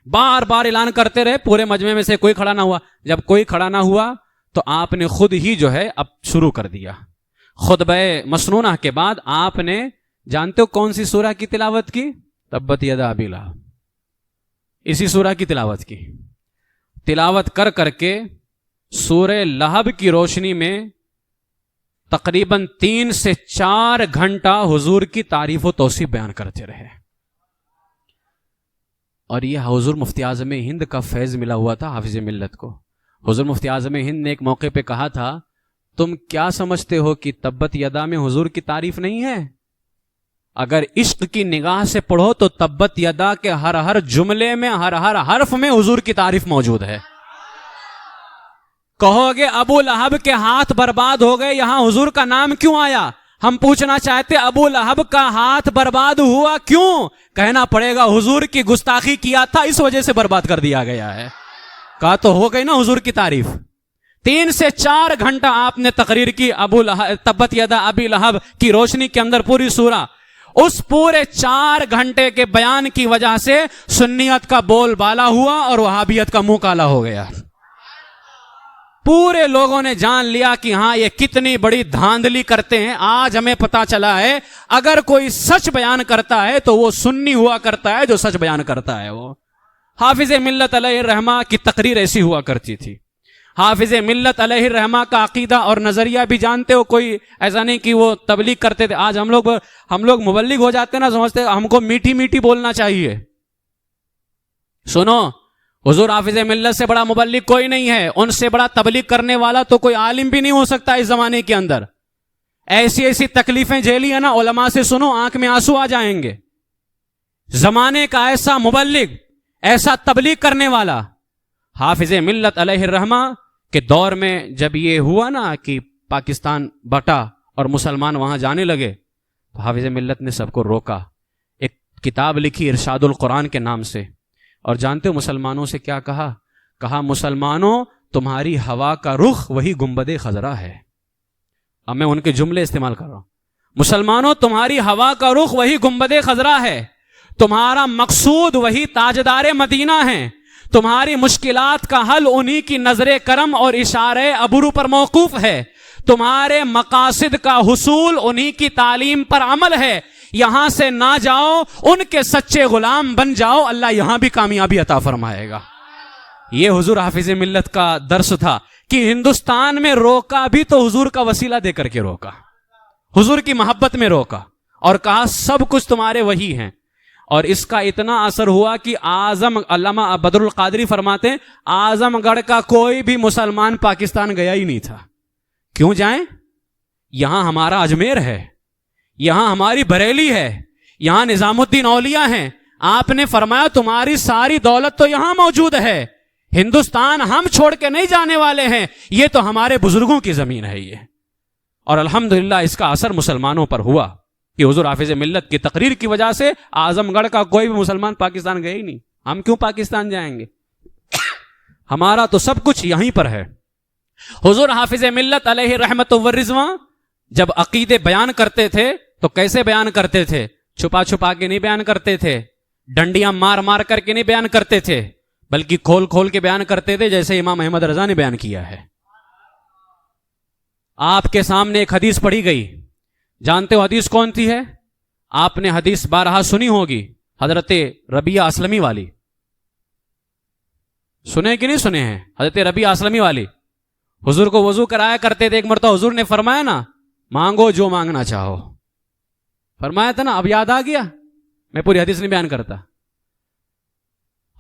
بار بار اعلان کرتے رہے، پورے مجمع میں سے کوئی کھڑا نہ ہوا. جب کوئی کھڑا نہ ہوا تو آپ نے خود ہی جو ہے اب شروع کر دیا. خطبہ مسنونہ کے بعد آپ نے جانتے ہو کون سی سورہ کی تلاوت کی؟ تبت یدا ابی لہب. اسی سورہ کی تلاوت کی. تلاوت کر کر کے سورہ لہب کی روشنی میں تقریباً 3 سے 4 گھنٹہ حضور کی تعریف و توصیف بیان کرتے رہے. اور یہ حضور مفتی اعظم ہند کا فیض ملا ہوا تھا حافظ ملت کو. حضور مفتی اعظم ہند نے ایک موقع پہ کہا تھا تم کیا سمجھتے ہو کہ تبت یدا میں حضور کی تعریف نہیں ہے؟ اگر عشق کی نگاہ سے پڑھو تو تبت یدا کے ہر جملے میں ہر حرف میں حضور کی تعریف موجود ہے. کہو گے ابو لہب کے ہاتھ برباد ہو گئے، یہاں حضور کا نام کیوں آیا؟ ہم پوچھنا چاہتے ابو لہب کا ہاتھ برباد ہوا کیوں؟ کہنا پڑے گا حضور کی گستاخی کیا تھا اس وجہ سے برباد کر دیا گیا ہے. کہا تو ہو گئی نا حضور کی تعریف. 3 سے 4 گھنٹہ آپ نے تقریر کی تبت یدا ابی لہب کی روشنی کے اندر پوری سورہ. اس پورے 4 گھنٹے کے بیان کی وجہ سے سنیت کا بول بالا ہوا اور وہابیت کا منہ کالا ہو گیا. پورے لوگوں نے جان لیا کہ ہاں یہ کتنی بڑی دھاندلی کرتے ہیں. آج ہمیں پتا چلا ہے اگر کوئی سچ بیان کرتا ہے تو وہ سنی ہوا کرتا ہے جو سچ بیان کرتا ہے. وہ حافظ ملت علیہ الرحمہ کی تقریر ایسی ہوا کرتی تھی. حافظ ملت علیہ الرحمہ کا عقیدہ اور نظریہ بھی جانتے ہو، کوئی ایسا نہیں کہ وہ تبلیغ کرتے تھے. آج ہم لوگ مبلغ ہو جاتے ہیں نا، سمجھتے ہم کو میٹھی میٹھی بولنا چاہیے. سنو، حضور حافظ ملت سے بڑا مبلغ کوئی نہیں ہے، ان سے بڑا تبلیغ کرنے والا تو کوئی عالم بھی نہیں ہو سکتا اس زمانے کے اندر. ایسی ایسی تکلیفیں جھیلی ہیں نا، علماء سے سنو آنکھ میں آنسو آ جائیں گے. زمانے کا ایسا مبلغ، ایسا تبلیغ کرنے والا. حافظ ملت علیہ الرحمہ کے دور میں جب یہ ہوا نا کہ پاکستان بٹا اور مسلمان وہاں جانے لگے تو حافظ ملت نے سب کو روکا. ایک کتاب لکھی ارشاد القرآن کے نام سے، اور جانتے ہو مسلمانوں سے کیا کہا؟ کہا مسلمانوں تمہاری ہوا کا رخ وہی گنبد خضرا ہے. اب میں ان کے جملے استعمال کر رہا ہوں. مسلمانوں تمہاری ہوا کا رخ وہی گنبد خضرا ہے، تمہارا مقصود وہی تاجدار مدینہ ہے، تمہاری مشکلات کا حل انہی کی نظر کرم اور اشارے ابرو پر موقوف ہے، تمہارے مقاصد کا حصول انہی کی تعلیم پر عمل ہے. یہاں سے نہ جاؤ، ان کے سچے غلام بن جاؤ، اللہ یہاں بھی کامیابی عطا فرمائے گا. یہ حضور حافظ ملت کا درس تھا کہ ہندوستان میں روکا بھی تو حضور کا وسیلہ دے کر کے روکا، حضور کی محبت میں روکا، اور کہا سب کچھ تمہارے وہی ہیں. اور اس کا اتنا اثر ہوا کہ علامہ بدر القادری فرماتے ہیں اعظم گڑھ کا کوئی بھی مسلمان پاکستان گیا ہی نہیں تھا. کیوں جائیں؟ یہاں ہمارا اجمیر ہے، یہاں ہماری بریلی ہے، یہاں نظام الدین اولیاء ہیں. آپ نے فرمایا تمہاری ساری دولت تو یہاں موجود ہے، ہندوستان ہم چھوڑ کے نہیں جانے والے ہیں، یہ تو ہمارے بزرگوں کی زمین ہے یہ. اور الحمدللہ اس کا اثر مسلمانوں پر ہوا کہ حضور حافظ ملت کی تقریر کی وجہ سے اعظم گڑھ کا کوئی بھی مسلمان پاکستان گئے ہی نہیں. ہم کیوں پاکستان جائیں گے؟ ہمارا تو سب کچھ یہیں پر ہے. حضور حافظ ملت علیہ رحمت و رضوان جب عقیدے بیان کرتے تھے تو کیسے بیان کرتے تھے؟ چھپا چھپا کے نہیں بیان کرتے تھے، ڈنڈیاں مار مار کر کے نہیں بیان کرتے تھے، بلکہ کھول کھول کے بیان کرتے تھے، جیسے امام احمد رضا نے بیان کیا ہے. آپ کے سامنے ایک حدیث پڑھی گئی، جانتے ہو حدیث کون سی ہے؟ آپ نے حدیث بارہا سنی ہوگی، حضرت ربیعہ اسلمی والی. سنے کہ نہیں سنے ہیں؟ حضرت ربیعہ اسلمی والی حضور کو وضو کرایا کرتے تھے. ایک مرتبہ حضور نے فرمایا نا مانگو جو مانگنا چاہو، فرمایا تھا نا. اب یاد آ گیا؟ میں پوری حدیث نہیں بیان کرتا.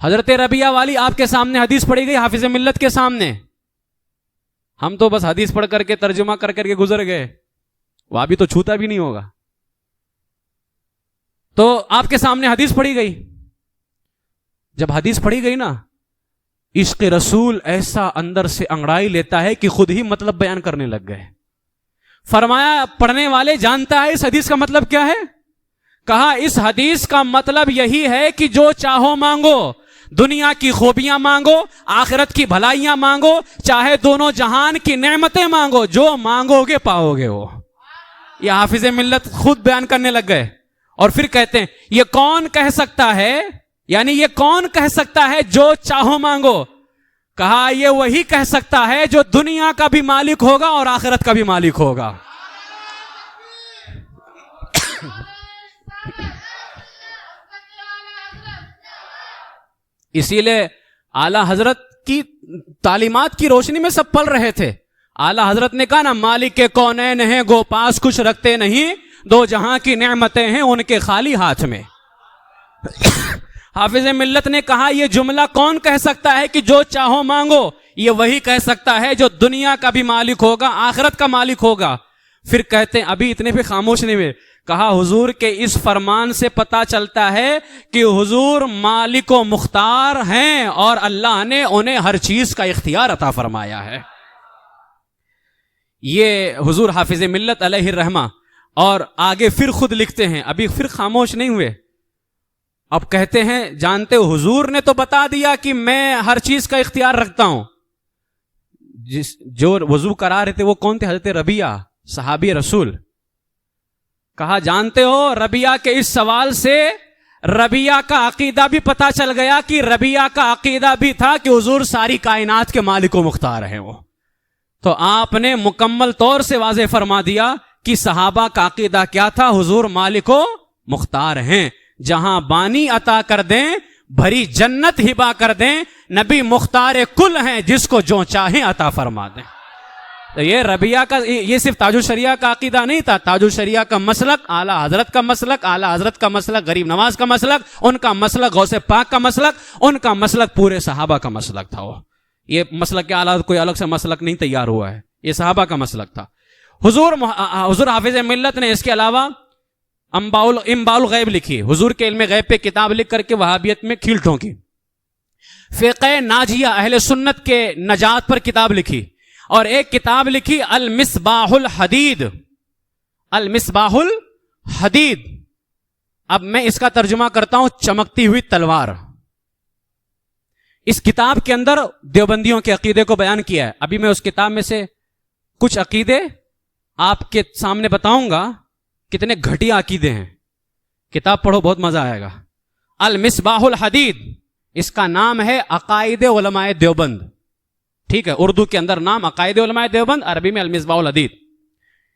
حضرت ربیعہ والی آپ کے سامنے حدیث پڑھی گئی حافظ ملت کے سامنے. ہم تو بس حدیث پڑھ کر کے ترجمہ کر کر کے گزر گئے، وہ ابھی تو چھوتا بھی نہیں ہوگا. تو آپ کے سامنے حدیث پڑھی گئی. جب حدیث پڑھی گئی نا، عشق رسول ایسا اندر سے انگڑائی لیتا ہے کہ خود ہی مطلب بیان کرنے لگ گئے. فرمایا پڑھنے والے جانتا ہے اس حدیث کا مطلب کیا ہے؟ کہا اس حدیث کا مطلب یہی ہے کہ جو چاہو مانگو، دنیا کی خوبیاں مانگو، آخرت کی بھلائیاں مانگو، چاہے دونوں جہان کی نعمتیں مانگو، جو مانگو گے پاؤ گے. وہ یہ حافظ ملت خود بیان کرنے لگ گئے. اور پھر کہتے ہیں یہ کون کہہ سکتا ہے، یعنی یہ کون کہہ سکتا ہے جو چاہو مانگو؟ کہا یہ وہی کہہ سکتا ہے جو دنیا کا بھی مالک ہوگا اور آخرت کا بھی مالک ہوگا. اسی لیے اعلی حضرت کی تعلیمات کی روشنی میں سب پل رہے تھے. اعلی حضرت نے کہا نا مالک کے کونین ہیں گو پاس کچھ رکھتے نہیں، دو جہاں کی نعمتیں ہیں ان کے خالی ہاتھ میں. حافظ ملت نے کہا یہ جملہ کون کہہ سکتا ہے کہ جو چاہو مانگو؟ یہ وہی کہہ سکتا ہے جو دنیا کا بھی مالک ہوگا، آخرت کا مالک ہوگا. پھر کہتے ہیں ابھی اتنے بھی خاموش نہیں ہوئے. کہا حضور کے اس فرمان سے پتا چلتا ہے کہ حضور مالک و مختار ہیں اور اللہ نے انہیں ہر چیز کا اختیار عطا فرمایا ہے. یہ حضور حافظ ملت علیہ الرحمہ. اور آگے پھر خود لکھتے ہیں، ابھی پھر خاموش نہیں ہوئے، اب کہتے ہیں جانتے ہو حضور نے تو بتا دیا کہ میں ہر چیز کا اختیار رکھتا ہوں. جو وضو کرا رہے تھے وہ کون تھے؟ حضرت ربیعہ صحابی رسول. کہا جانتے ہو ربیعہ کے اس سوال سے ربیعہ کا عقیدہ بھی پتا چل گیا کہ ربیعہ کا عقیدہ بھی تھا کہ حضور ساری کائنات کے مالک و مختار ہیں وہ. تو آپ نے مکمل طور سے واضح فرما دیا کہ صحابہ کا عقیدہ کیا تھا، حضور مالک و مختار ہیں، جہاں بانی عطا کر دیں، بھری جنت ہبا کر دیں، نبی مختار کل ہیں جس کو جو چاہیں عطا فرما دیں. تو یہ ربیعہ کا یہ صرف تاج الشریعہ کا عقیدہ نہیں تھا، تاج الشریعہ کا مسلک، اعلیٰ حضرت کا مسلک، اعلیٰ حضرت کا مسلک غریب نواز کا مسلک، ان کا مسلک غوث پاک کا مسلک، ان کا مسلک پورے صحابہ کا مسلک تھا. وہ یہ مسلک کے اعلیٰ کوئی الگ سے مسلک نہیں تیار ہوا ہے، یہ صحابہ کا مسلک تھا. حضور حافظ ملت نے اس کے علاوہ انباء الغیب لکھی، حضور کے علم غیب پہ کتاب لکھ کر کے وہابیت میں کھیل ٹھونکی. فقہ ناجیہ اہل سنت کے نجات پر کتاب لکھی، اور ایک کتاب لکھی المصباح الحدید. المصباح الحدید اب میں اس کا ترجمہ کرتا ہوں چمکتی ہوئی تلوار. اس کتاب کے اندر دیوبندیوں کے عقیدے کو بیان کیا ہے. ابھی میں اس کتاب میں سے کچھ عقیدے آپ کے سامنے بتاؤں گا. کتنے گھٹیا عقیدے ہیں. کتاب پڑھو, بہت مزہ آئے گا. المصباح الحدید, اس کا نام ہے عقائد علماء دیوبند. ٹھیک ہے, اردو کے اندر نام عقائد علماء دیوبند, عربی میں المصباح الحدید.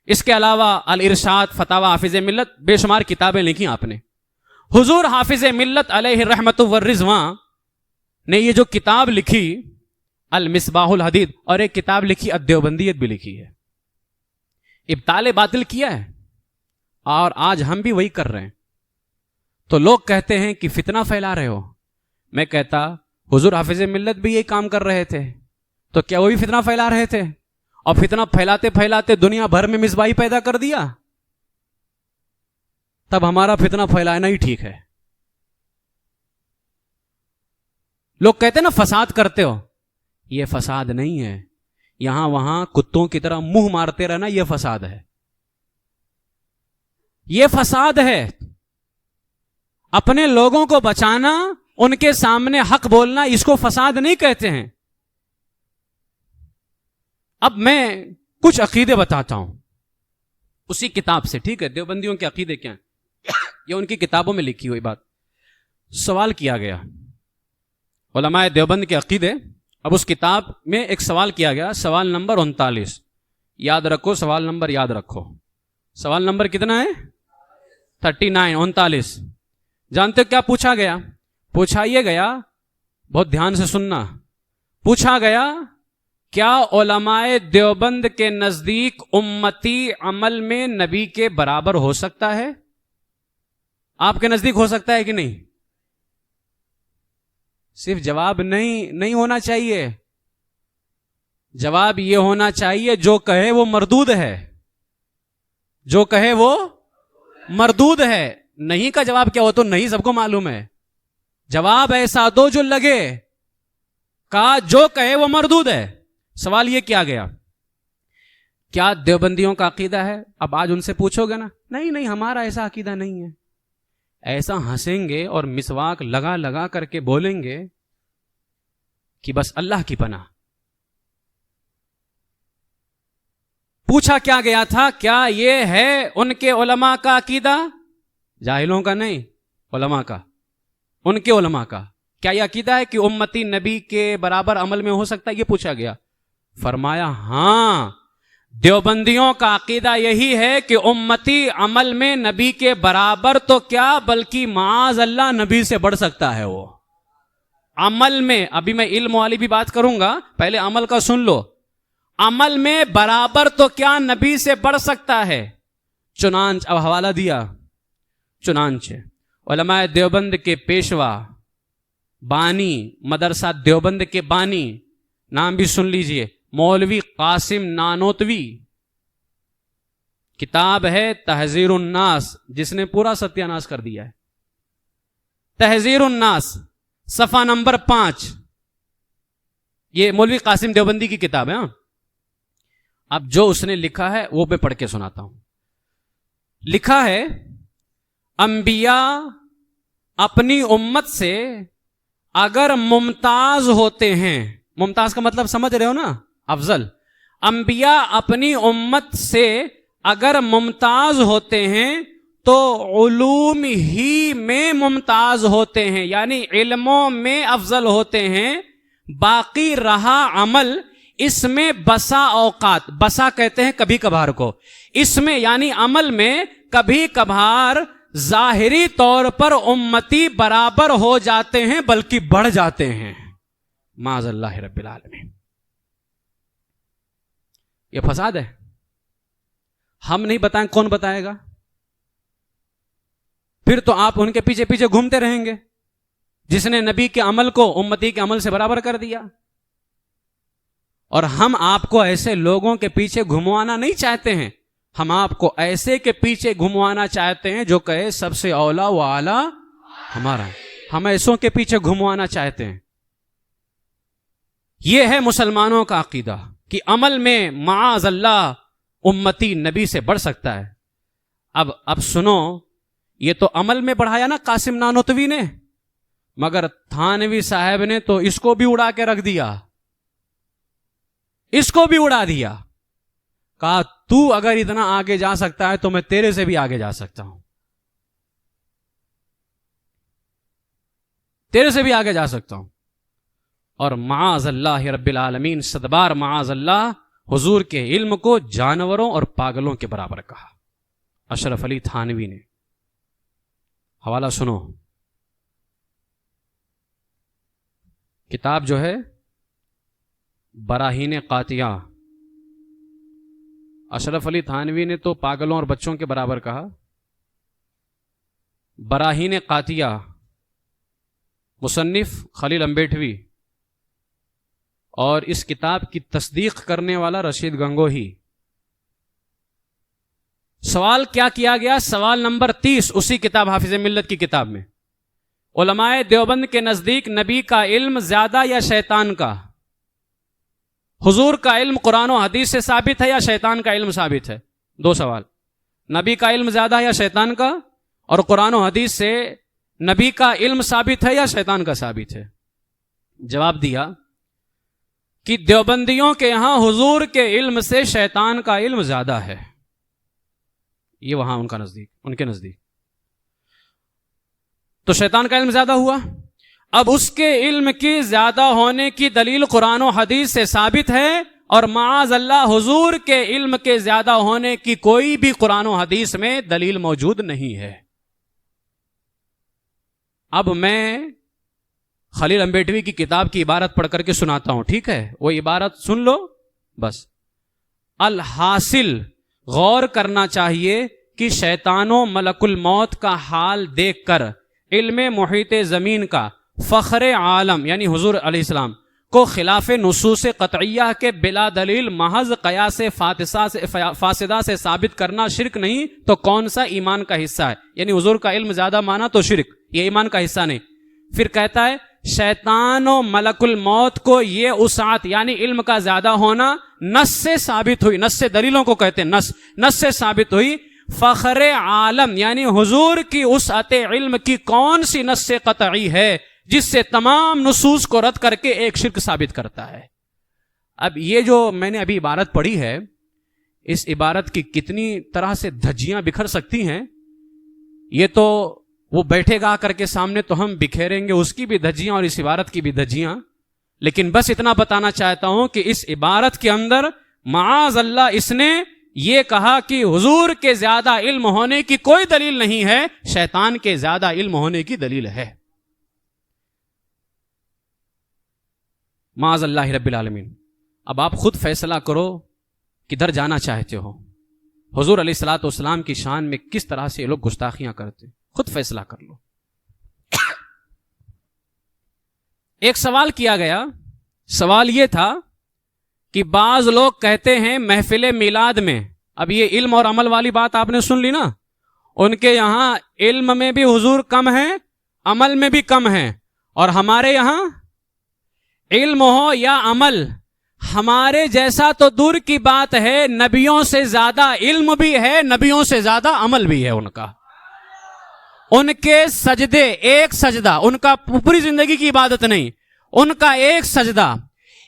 اس کے علاوہ الارشاد, فتاوی حافظ ملت, بے شمار کتابیں لکھی آپ نے. حضور حافظ ملت علیہ الرحمت والرضوان نے یہ جو کتاب لکھی المصباح الحدید, اور ایک کتاب لکھی الدیوبندیت بھی لکھی ہے. ابطال باطل کیا ہے, اور آج ہم بھی وہی کر رہے ہیں. تو لوگ کہتے ہیں کہ فتنہ پھیلا رہے ہو. میں کہتا حضور حافظ ملت بھی یہی کام کر رہے تھے, تو کیا وہ بھی فتنہ پھیلا رہے تھے؟ اور فتنہ پھیلاتے پھیلاتے دنیا بھر میں مصباحی پیدا کر دیا. تب ہمارا فتنہ پھیلانا ہی ٹھیک ہے. لوگ کہتے ہیں نا فساد کرتے ہو, یہ فساد نہیں ہے. یہاں وہاں کتوں کی طرح منہ مارتے رہنا یہ فساد ہے. یہ فساد ہے. اپنے لوگوں کو بچانا, ان کے سامنے حق بولنا, اس کو فساد نہیں کہتے ہیں. اب میں کچھ عقیدے بتاتا ہوں اسی کتاب سے. ٹھیک ہے, دیوبندیوں کے عقیدے کیا ہیں یہ ان کی کتابوں میں لکھی ہوئی بات. سوال کیا گیا علماء دیوبند کے عقیدے. اب اس کتاب میں ایک سوال کیا گیا, سوال نمبر 39. یاد رکھو, سوال نمبر یاد رکھو. سوال نمبر کتنا ہے؟ 39, 39. جانتے کیا پوچھا گیا؟ پوچھا یہ گیا, بہت دھیان سے سننا, پوچھا گیا کیا علماء دیوبند کے نزدیک امتی عمل میں نبی کے برابر ہو سکتا ہے؟ آپ کے نزدیک ہو سکتا ہے کہ نہیں؟ صرف جواب نہیں ہونا چاہیے. جواب یہ ہونا چاہیے جو کہے وہ مردود ہے. جو کہے وہ مردود ہے. نہیں کا جواب کیا ہو تو نہیں, سب کو معلوم ہے. جواب ایسا دو جو لگے. کہا جو کہے وہ مردود ہے. سوال یہ کیا گیا, کیا دیوبندیوں کا عقیدہ ہے؟ اب آج ان سے پوچھو گے نا, نہیں ہمارا ایسا عقیدہ نہیں ہے. ایسا ہنسیں گے اور مسواک لگا لگا کر کے بولیں گے کہ بس اللہ کی پناہ. پوچھا کیا گیا تھا, کیا یہ ہے ان کے علماء کا عقیدہ؟ جاہلوں کا نہیں, علماء کا. ان کے علماء کا کیا یہ عقیدہ ہے کہ امتی نبی کے برابر عمل میں ہو سکتا ہے؟ یہ پوچھا گیا. فرمایا ہاں, دیوبندیوں کا عقیدہ یہی ہے کہ امتی عمل میں نبی کے برابر تو کیا بلکہ معاذ اللہ نبی سے بڑھ سکتا ہے. وہ عمل میں, ابھی میں علم والی بھی بات کروں گا, پہلے عمل کا سن لو. عمل میں برابر تو کیا نبی سے بڑھ سکتا ہے. چنانچہ اب حوالہ دیا, چنانچہ علماء دیوبند کے پیشوا, بانی, مدرسہ دیوبند کے بانی, نام بھی سن لیجئے, مولوی قاسم نانوتوی. کتاب ہے تحذیر الناس, جس نے پورا ستیہ ناش کر دیا ہے. تحذیر الناس, صفحہ نمبر 5. یہ مولوی قاسم دیوبندی کی کتاب ہے. اب جو اس نے لکھا ہے وہ میں پڑھ کے سناتا ہوں. لکھا ہے, انبیاء اپنی امت سے اگر ممتاز ہوتے ہیں, ممتاز کا مطلب سمجھ رہے ہو نا, افضل. انبیاء اپنی امت سے اگر ممتاز ہوتے ہیں تو علوم ہی میں ممتاز ہوتے ہیں, یعنی علموں میں افضل ہوتے ہیں. باقی رہا عمل, اس میں بسا اوقات, بسا کہتے ہیں کبھی کبھار کو, اس میں یعنی عمل میں کبھی کبھار ظاہری طور پر امتی برابر ہو جاتے ہیں بلکہ بڑھ جاتے ہیں. معاذ اللہ رب العالمین. یہ فساد ہے. ہم نہیں بتائیں کون بتائے گا؟ پھر تو آپ ان کے پیچھے پیچھے گھومتے رہیں گے, جس نے نبی کے عمل کو امتی کے عمل سے برابر کر دیا. اور ہم آپ کو ایسے لوگوں کے پیچھے گھموانا نہیں چاہتے ہیں. ہم آپ کو ایسے کے پیچھے گھموانا چاہتے ہیں جو کہے سب سے اولا و اعلی ہمارا. ہم ایسوں کے پیچھے گھموانا چاہتے ہیں. یہ ہے مسلمانوں کا عقیدہ کہ عمل میں معاذ اللہ امتی نبی سے بڑھ سکتا ہے. اب سنو, یہ تو عمل میں بڑھایا نا قاسم نانوتوی نے، مگر تھانوی صاحب نے تو اس کو بھی اڑا کے رکھ دیا، اس کو بھی اڑا دیا، کہا تو اگر اتنا آگے جا سکتا ہے تو میں تیرے سے بھی آگے جا سکتا ہوں، تیرے سے بھی آگے جا سکتا ہوں۔ اور معاذ اللہ رب العالمین، صدبار معاذ اللہ، حضور کے علم کو جانوروں اور پاگلوں کے برابر کہا اشرف علی تھانوی نے۔ حوالہ سنو، کتاب جو ہے براہین قاطعہ، اشرف علی تھانوی نے تو پاگلوں اور بچوں کے برابر کہا۔ براہین قاطعہ، مصنف خلیل امبیٹوی، اور اس کتاب کی تصدیق کرنے والا رشید گنگوہی۔ سوال کیا کیا گیا؟ سوال نمبر 30 اسی کتاب حافظ ملت کی کتاب میں، علماء دیوبند کے نزدیک نبی کا علم زیادہ یا شیطان کا؟ حضور کا علم قرآن و حدیث سے ثابت ہے یا شیطان کا علم ثابت ہے؟ دو سوال، نبی کا علم زیادہ ہے یا شیطان کا، اور قرآن و حدیث سے نبی کا علم ثابت ہے یا شیطان کا ثابت ہے؟ جواب دیا کہ دیوبندیوں کے یہاں حضور کے علم سے شیطان کا علم زیادہ ہے، یہ وہاں ان کے نزدیک تو شیطان کا علم زیادہ ہوا۔ اب اس کے علم کی زیادہ ہونے کی دلیل قرآن و حدیث سے ثابت ہے، اور معاذ اللہ حضور کے علم کے زیادہ ہونے کی کوئی بھی قرآن و حدیث میں دلیل موجود نہیں ہے۔ اب میں خلیل امبیٹوی کی کتاب کی عبارت پڑھ کر کے سناتا ہوں، ٹھیک ہے؟ وہ عبارت سن لو بس۔ الحاصل غور کرنا چاہیے کہ شیطان و ملک الموت کا حال دیکھ کر علم محیط زمین کا فخر عالم یعنی حضور علیہ السلام کو خلاف نصوص قطعیہ کے بلا دلیل محض قیاس فاسدہ سے ثابت کرنا شرک نہیں تو کون سا ایمان کا حصہ ہے؟ یعنی حضور کا علم زیادہ مانا تو شرک، یہ ایمان کا حصہ نہیں۔ پھر کہتا ہے شیطان و ملک الموت کو یہ وسعت یعنی علم کا زیادہ ہونا نص سے ثابت ہوئی، نص سے دلیلوں کو کہتے ہیں نص سے ثابت ہوئی۔ فخر عالم یعنی حضور کی وسعت علم کی کون سی نص قطعی ہے جس سے تمام نصوص کو رد کر کے ایک شرک ثابت کرتا ہے؟ اب یہ جو میں نے ابھی عبارت پڑھی ہے، اس عبارت کی کتنی طرح سے دھجیاں بکھر سکتی ہیں، یہ تو وہ بیٹھے گا کر کے سامنے تو ہم بکھیریں گے اس کی بھی دھجیاں اور اس عبارت کی بھی دھجیاں، لیکن بس اتنا بتانا چاہتا ہوں کہ اس عبارت کے اندر معاذ اللہ اس نے یہ کہا کہ حضور کے زیادہ علم ہونے کی کوئی دلیل نہیں ہے، شیطان کے زیادہ علم ہونے کی دلیل ہے۔ معاذ اللہ رب العالمین۔ اب آپ خود فیصلہ کرو کدھر جانا چاہتے ہو، حضور علیہ الصلوۃ والسلام کی شان میں کس طرح سے یہ لوگ گستاخیاں کرتے، خود فیصلہ کر لو۔ ایک سوال کیا گیا، سوال یہ تھا کہ بعض لوگ کہتے ہیں محفل میلاد میں، اب یہ علم اور عمل والی بات آپ نے سن لی نا، ان کے یہاں علم میں بھی حضور کم ہے، عمل میں بھی کم ہے، اور ہمارے یہاں علم ہو یا عمل ہمارے جیسا تو دور کی بات ہے، نبیوں سے زیادہ علم بھی ہے، نبیوں سے زیادہ عمل بھی ہے ان کا۔ ان کے سجدے، ایک سجدہ، ان کا پوری زندگی کی عبادت نہیں، ان کا ایک سجدہ،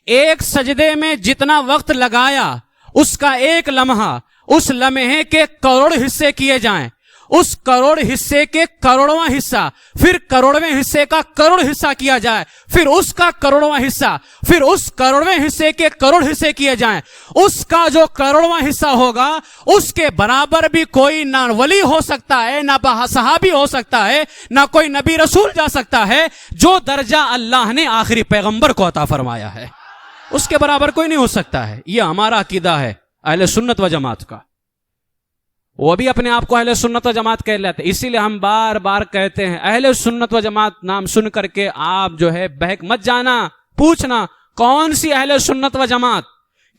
ایک سجدے میں جتنا وقت لگایا اس کا ایک لمحہ اس لمحے کے کروڑ حصے کیے جائیں، اس کروڑ حصے کے کروڑواں حصہ، پھر کروڑویں حصے کا کروڑ حصہ کیا جائے، پھر اس کا کروڑواں حصہ، پھر اس کروڑویں حصے کے کروڑ حصے کیے جائیں، اس کا جو کروڑواں حصہ ہوگا اس کے برابر بھی کوئی نہ ولی ہو سکتا ہے، نہ صحابی ہو سکتا ہے، نہ کوئی نبی رسول جا سکتا ہے، جو درجہ اللہ نے آخری پیغمبر کو عطا فرمایا ہے اس کے برابر کوئی نہیں ہو سکتا ہے۔ یہ ہمارا عقیدہ ہے اہل سنت و جماعت کا، وہ بھی اپنے آپ کو اہل سنت و جماعت کہہ لیتے، اسی لیے ہم بار بار کہتے ہیں اہل سنت و جماعت نام سن کر کے آپ جو ہے بہک مت جانا، پوچھنا کون سی اہل سنت و جماعت،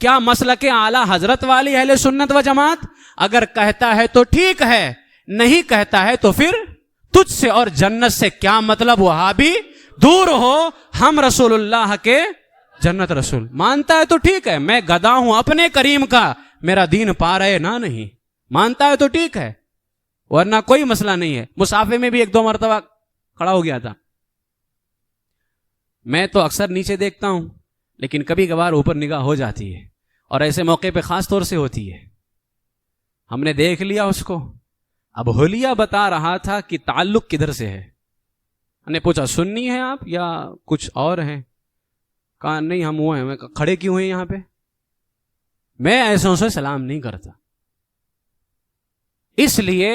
کیا مسلک اعلی حضرت والی اہل سنت و جماعت؟ اگر کہتا ہے تو ٹھیک ہے، نہیں کہتا ہے تو پھر تجھ سے اور جنت سے کیا مطلب، وہابی دور ہو، ہم رسول اللہ کے جنت رسول مانتا ہے تو ٹھیک ہے، میں گدا ہوں اپنے کریم کا، میرا دین پا رہے نہ نہیں، مانتا ہے تو ٹھیک ہے، ورنہ کوئی مسئلہ نہیں ہے. مسافے میں بھی ایک دو مرتبہ کھڑا ہو گیا تھا. میں تو اکثر نیچے دیکھتا ہوں لیکن کبھی کبھار اوپر نگاہ ہو جاتی ہے, اور ایسے موقع پہ خاص طور سے ہوتی ہے. ہم نے دیکھ لیا اس کو. اب حلیہ بتا رہا تھا کہ تعلق کدھر سے ہے. ہم نے پوچھا سنی ہیں آپ یا کچھ اور ہیں؟ کہا نہیں ہم وہ ہیں. میں کہا کھڑے کیوں ہیں یہاں پہ؟ میں ایسوں سے سلام نہیں کرتا. اس لیے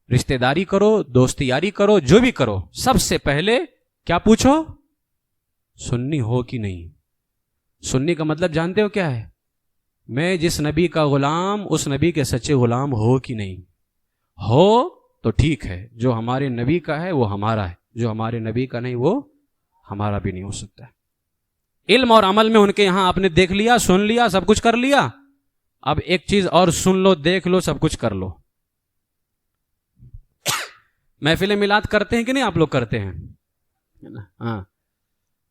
رشتہ داری کرو, دوستی یاری کرو, جو بھی کرو, سب سے پہلے کیا پوچھو؟ سنی ہو کہ نہیں. سنی کا مطلب جانتے ہو کیا ہے؟ میں جس نبی کا غلام, اس نبی کے سچے غلام ہو کہ نہیں. ہو تو ٹھیک ہے, جو ہمارے نبی کا ہے وہ ہمارا ہے, جو ہمارے نبی کا نہیں وہ ہمارا بھی نہیں ہو سکتا ہے. علم اور عمل میں ان کے یہاں آپ نے دیکھ لیا, سن لیا, سب کچھ کر لیا. اب ایک چیز اور سن لو, دیکھ لو, سب کچھ کر لو. محفل میلاد کرتے ہیں کہ نہیں؟ آپ لوگ کرتے ہیں ہاں.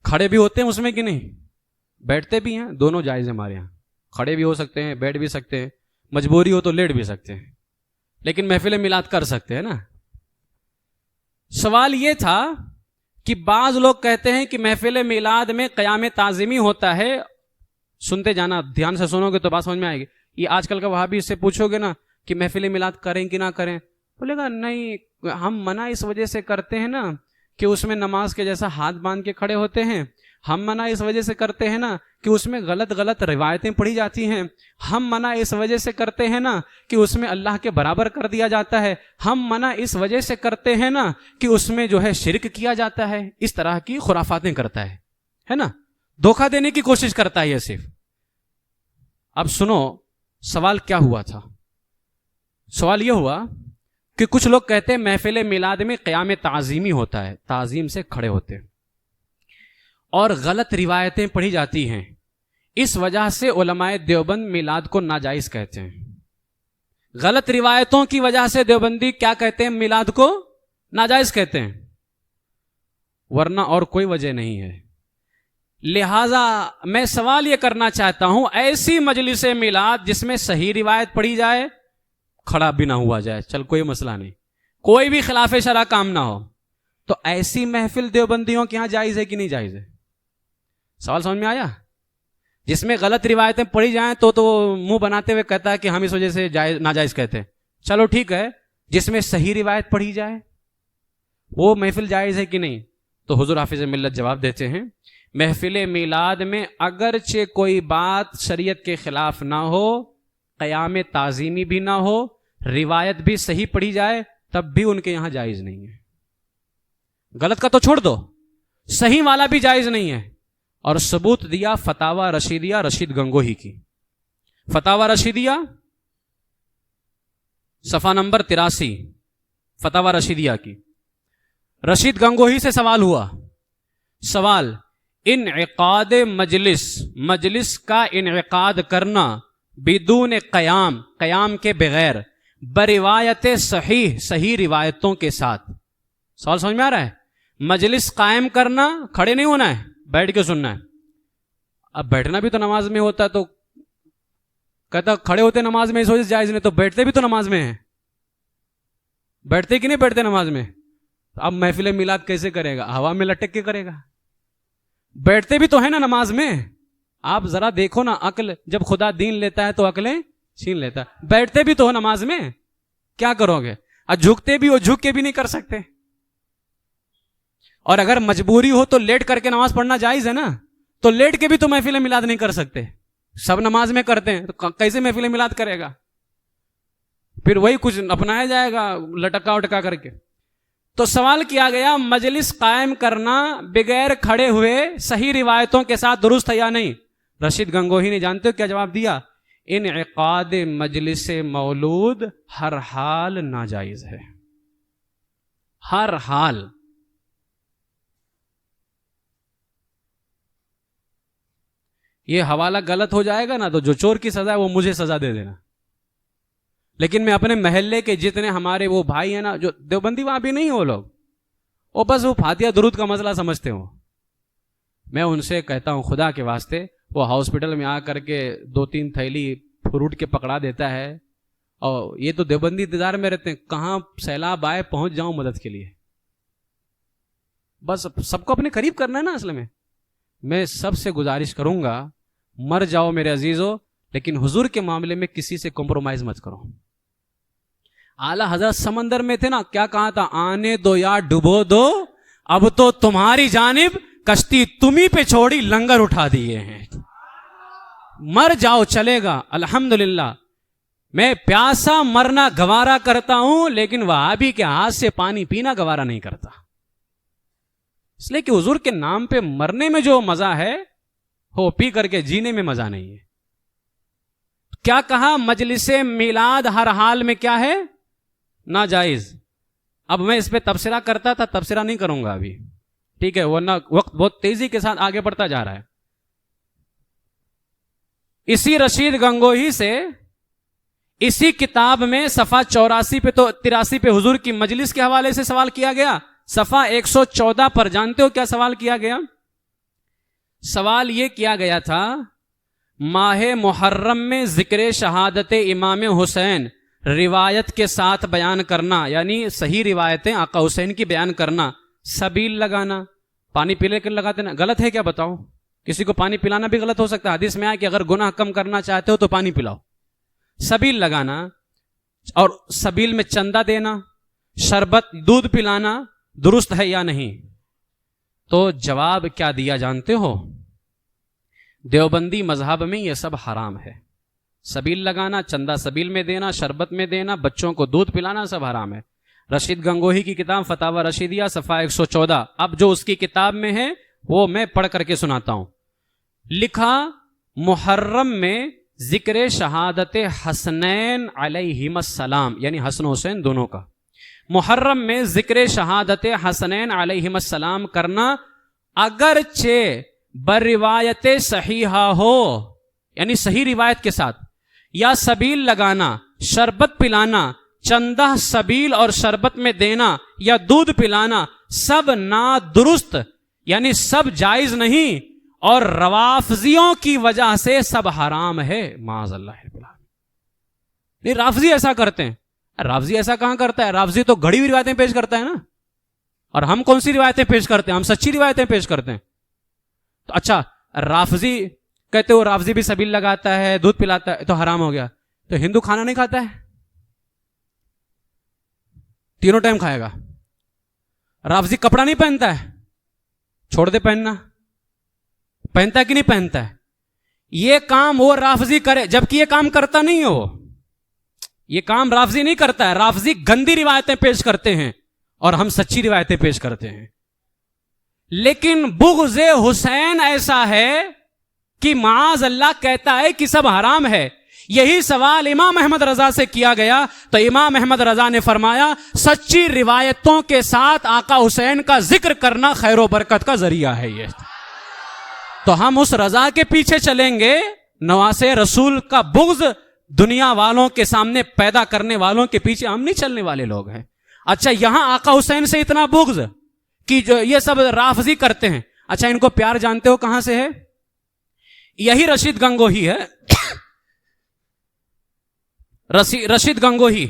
کھڑے بھی ہوتے ہیں اس میں کہ نہیں؟ بیٹھتے بھی ہیں, دونوں جائز ہے ہمارے یہاں. کھڑے بھی ہو سکتے ہیں, بیٹھ بھی سکتے ہیں, مجبوری ہو تو لیٹ بھی سکتے ہیں, لیکن محفل میلاد کر سکتے ہیں نا. سوال یہ تھا کہ بعض لوگ کہتے ہیں کہ محفل میلاد میں قیام تعظیمی ہوتا ہے. سنتے جانا, دھیان سے سنو گے تو بات سمجھ میں آئے گی. یہ آج کل کا وہابی اس سے پوچھو گے نا کہ محفل میلاد کریں کہ نہ کریں, بولے گا نہیں ہم منع اس وجہ سے کرتے ہیں نا کہ اس میں نماز کے جیسا ہاتھ باندھ کے کھڑے ہوتے ہیں. ہم منع اس وجہ سے کرتے ہیں نا کہ اس میں غلط غلط روایتیں پڑھی جاتی ہیں. ہم منع اس وجہ سے کرتے ہیں نا کہ اس میں اللہ کے برابر کر دیا جاتا ہے. ہم منع اس وجہ سے کرتے ہیں نا کہ اس میں جو ہے شرک کیا جاتا ہے. اس طرح کی خرافاتیں کرتا ہے نا, دھوکہ دینے کی کوشش کرتا ہے یہ صرف. اب سنو سوال کیا ہوا تھا. سوال یہ ہوا کہ کچھ لوگ کہتے ہیں محفل میلاد میں قیام تعظیمی ہوتا ہے, تعظیم سے کھڑے ہوتے ہیں, اور غلط روایتیں پڑھی جاتی ہیں. اس وجہ سے علماء دیوبند میلاد کو ناجائز کہتے ہیں. غلط روایتوں کی وجہ سے دیوبندی کیا کہتے ہیں؟ میلاد کو ناجائز کہتے ہیں, ورنہ اور کوئی وجہ نہیں ہے. لہذا میں سوال یہ کرنا چاہتا ہوں, ایسی مجلس میلاد جس میں صحیح روایت پڑھی جائے, کھڑا بھی نہ ہوا جائے, چل کوئی مسئلہ نہیں, کوئی بھی خلاف شرع کام نہ ہو, تو ایسی محفل دیوبندیوں کے یہاں جائز ہے کہ نہیں جائز ہے؟ سوال سمجھ میں آیا؟ جس میں غلط روایتیں پڑھی جائیں تو منہ بناتے ہوئے کہتا ہے کہ ہم اس وجہ سے ناجائز کہتے ہیں. چلو ٹھیک ہے, جس میں صحیح روایت پڑھی جائے وہ محفل جائز ہے کہ نہیں؟ تو حضور حافظ ملت جواب دیتے ہیں, محفل میلاد میں اگرچہ کوئی بات شریعت کے خلاف نہ ہو, قیام تعظیمی بھی نہ ہو, روایت بھی صحیح پڑھی جائے, تب بھی ان کے یہاں جائز نہیں ہے. غلط کا تو چھوڑ دو, صحیح والا بھی جائز نہیں ہے. اور ثبوت دیا فتاوی رشیدیہ رشید گنگوہی کی. فتاوی رشیدیہ صفحہ نمبر 83, فتاوی رشیدیہ کی. رشید گنگوہی سے سوال ہوا. سوال, انعقاد مجلس کا انعقاد کرنا بدون قیام کے بغیر, بروایت صحیح روایتوں کے ساتھ. سوال سمجھ میں آ رہا ہے؟ مجلس قائم کرنا, کھڑے نہیں ہونا ہے, بیٹھ کے سننا ہے. اب بیٹھنا بھی تو نماز میں ہوتا ہے, تو کہتا کھڑے ہوتے نماز میں اس وجہ سے جائز نہیں, تو بیٹھتے بھی تو نماز میں ہیں. بیٹھتے کہ نہیں بیٹھتے نماز میں؟ اب محفل میلاد کیسے کرے گا؟ ہوا میں لٹک کے کرے گا. بیٹھتے بھی تو ہے نا نماز میں. آپ ذرا دیکھو نا, عقل جب خدا دین لیتا ہے تو عقلیں چھین لیتا ہے. بیٹھتے بھی تو ہو نماز میں, کیا کرو گے؟ اب جھکتے بھی ہو, جھک کے بھی نہیں کر سکتے. اور اگر مجبوری ہو تو لیٹ کر کے نماز پڑھنا جائز ہے نا, تو لیٹ کے بھی تو محفل میلاد نہیں کر سکتے. سب نماز میں کرتے ہیں تو کیسے محفل میلاد کرے گا؟ پھر وہی کچھ اپنایا جائے گا لٹکا وٹکا کر کے. تو سوال کیا گیا, مجلس قائم کرنا بغیر کھڑے ہوئے صحیح روایتوں کے ساتھ درست ہے یا نہیں؟ رشید گنگوہی نے جانتے ہو کیا جواب دیا؟ انعقاد مجلس مولود ہر حال ناجائز ہے, ہر حال. یہ حوالہ غلط ہو جائے گا نا تو جو چور کی سزا ہے وہ مجھے سزا دے دینا. لیکن میں اپنے محلے کے جتنے ہمارے وہ بھائی ہیں نا, جو دیوبندی وہاں بھی نہیں, وہ لوگ وہ بس وہ فاتحہ درود کا مسئلہ سمجھتے ہوں. میں ان سے کہتا ہوں خدا کے واسطے, وہ ہاسپٹل میں آ کر کے 2-3 تھیلی فروٹ کے پکڑا دیتا ہے, اور یہ تو دیوبندی انتظار میں رہتے ہیں کہاں سیلاب آئے پہنچ جاؤں مدد کے لیے. بس سب کو اپنے قریب کرنا ہے نا. اصل میں سب سے گزارش کروں گا مر جاؤ میرے عزیزو, لیکن حضور کے معاملے میں کسی سے کمپرومائز مت کرو. اعلیٰ حضرت سمندر میں تھے نا, کیا کہا تھا, آنے دو یا ڈبو دو, اب تو تمہاری جانب کشتی تمہیں پہ چھوڑی لنگر اٹھا دیے ہیں. مر جاؤ چلے گا, الحمدللہ. میں پیاسا مرنا گوارا کرتا ہوں, لیکن وہابی کے ہاتھ سے پانی پینا گوارا نہیں کرتا. اس لیے کہ حضور کے نام پہ مرنے میں جو مزہ ہے وہ پی کر کے جینے میں مزہ نہیں ہے. کیا کہا, مجلس میلاد ہر حال میں کیا ہے, ناجائز. اب میں اس پہ تبصرہ کرتا تھا, تبصرہ نہیں کروں گا ابھی, ٹھیک ہے, ورنہ وقت بہت تیزی کے ساتھ آگے بڑھتا جا رہا ہے. اسی رشید گنگوہی سے اسی کتاب میں صفحہ 84 پہ تو 83 پہ حضور کی مجلس کے حوالے سے سوال کیا گیا. صفحہ 114 پر جانتے ہو کیا سوال کیا گیا؟ سوال یہ کیا گیا تھا, ماہ محرم میں ذکر شہادت امام حسین روایت کے ساتھ بیان کرنا, یعنی صحیح روایتیں آقا حسین کی بیان کرنا. سبیل لگانا, پانی پینے کے لگاتے نا, غلط ہے کیا بتاؤ؟ کسی کو پانی پلانا بھی غلط ہو سکتا ہے. حدیث میں آیا کہ اگر گناہ کم کرنا چاہتے ہو تو پانی پلاؤ. سبیل لگانا اور سبیل میں چندہ دینا, شربت دودھ پلانا درست ہے یا نہیں؟ تو جواب کیا دیا جانتے ہو؟ دیوبندی مذہب میں یہ سب حرام ہے. سبیل لگانا, چندہ سبیل میں دینا, شربت میں دینا, بچوں کو دودھ پلانا سب حرام ہے. رشید گنگوہی کی کتاب فتاوی رشیدیہ صفحہ 114, اب جو اس کی کتاب میں ہے وہ میں پڑھ کر کے سناتا ہوں. لکھا, محرم میں ذکر شہادت حسنین علیہم السلام, یعنی حسن حسین دونوں کا, محرم میں ذکر شہادت حسنین علیہم السلام کرنا اگرچہ بروایت صحیحہ ہو, یعنی صحیح روایت کے ساتھ, یا سبیل لگانا, شربت پلانا, چندہ سبیل اور شربت میں دینا یا دودھ پلانا سب نادرست, یعنی سب جائز نہیں, اور روافضیوں کی وجہ سے سب حرام ہے. معاذ اللہ. نہیں, رافضی ایسا کرتے ہیں. رافضی ایسا کہاں کرتا ہے؟ رافضی تو گھڑی ہوئی روایتیں پیش کرتا ہے نا. اور ہم کون سی روایتیں پیش کرتے ہیں؟ ہم سچی روایتیں پیش کرتے ہیں. تو اچھا, رافضی کہتے ہو رافضی بھی سبیل لگاتا ہے, دودھ پلاتا ہے, تو حرام ہو گیا. تو ہندو کھانا نہیں کھاتا ہے, تینوں ٹائم کھائے گا. رافضی کپڑا نہیں پہنتا ہے, چھوڑ دے پہننا. پہنتا ہے کہ نہیں پہنتا ہے؟ یہ کام وہ رافضی کرے, جبکہ یہ کام کرتا نہیں ہو. یہ کام رافضی نہیں کرتا ہے. رافضی گندی روایتیں پیش کرتے ہیں اور ہم سچی روایتیں پیش کرتے ہیں. لیکن بغض حسین ایسا ہے کہ معاذ اللہ کہتا ہے کہ سب حرام ہے. یہی سوال امام احمد رضا سے کیا گیا تو امام احمد رضا نے فرمایا, سچی روایتوں کے ساتھ آقا حسین کا ذکر کرنا خیر و برکت کا ذریعہ ہے. یہ تو ہم اس رضا کے پیچھے چلیں گے. نواسے رسول کا بغض دنیا والوں کے سامنے پیدا کرنے والوں کے پیچھے ہم نہیں چلنے والے لوگ ہیں. اچھا, یہاں آقا حسین سے اتنا بغض کہ جو یہ سب رافضی کرتے ہیں. اچھا, ان کو پیار جانتے ہو کہاں سے ہے؟ یہی رشید گنگوہی ہے. رشید گنگوہی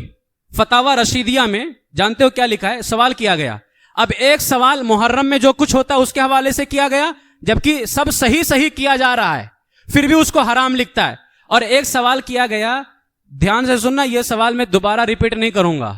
فتاوی رشیدیہ میں جانتے ہو کیا لکھا ہے؟ سوال کیا گیا. اب ایک سوال محرم میں جو کچھ ہوتا ہے اس کے حوالے سے کیا گیا, جبکہ سب صحیح کیا جا رہا ہے, پھر بھی اس کو حرام لکھتا ہے. اور ایک سوال کیا گیا, دھیان سے سننا, یہ سوال میں دوبارہ ریپیٹ نہیں کروں گا,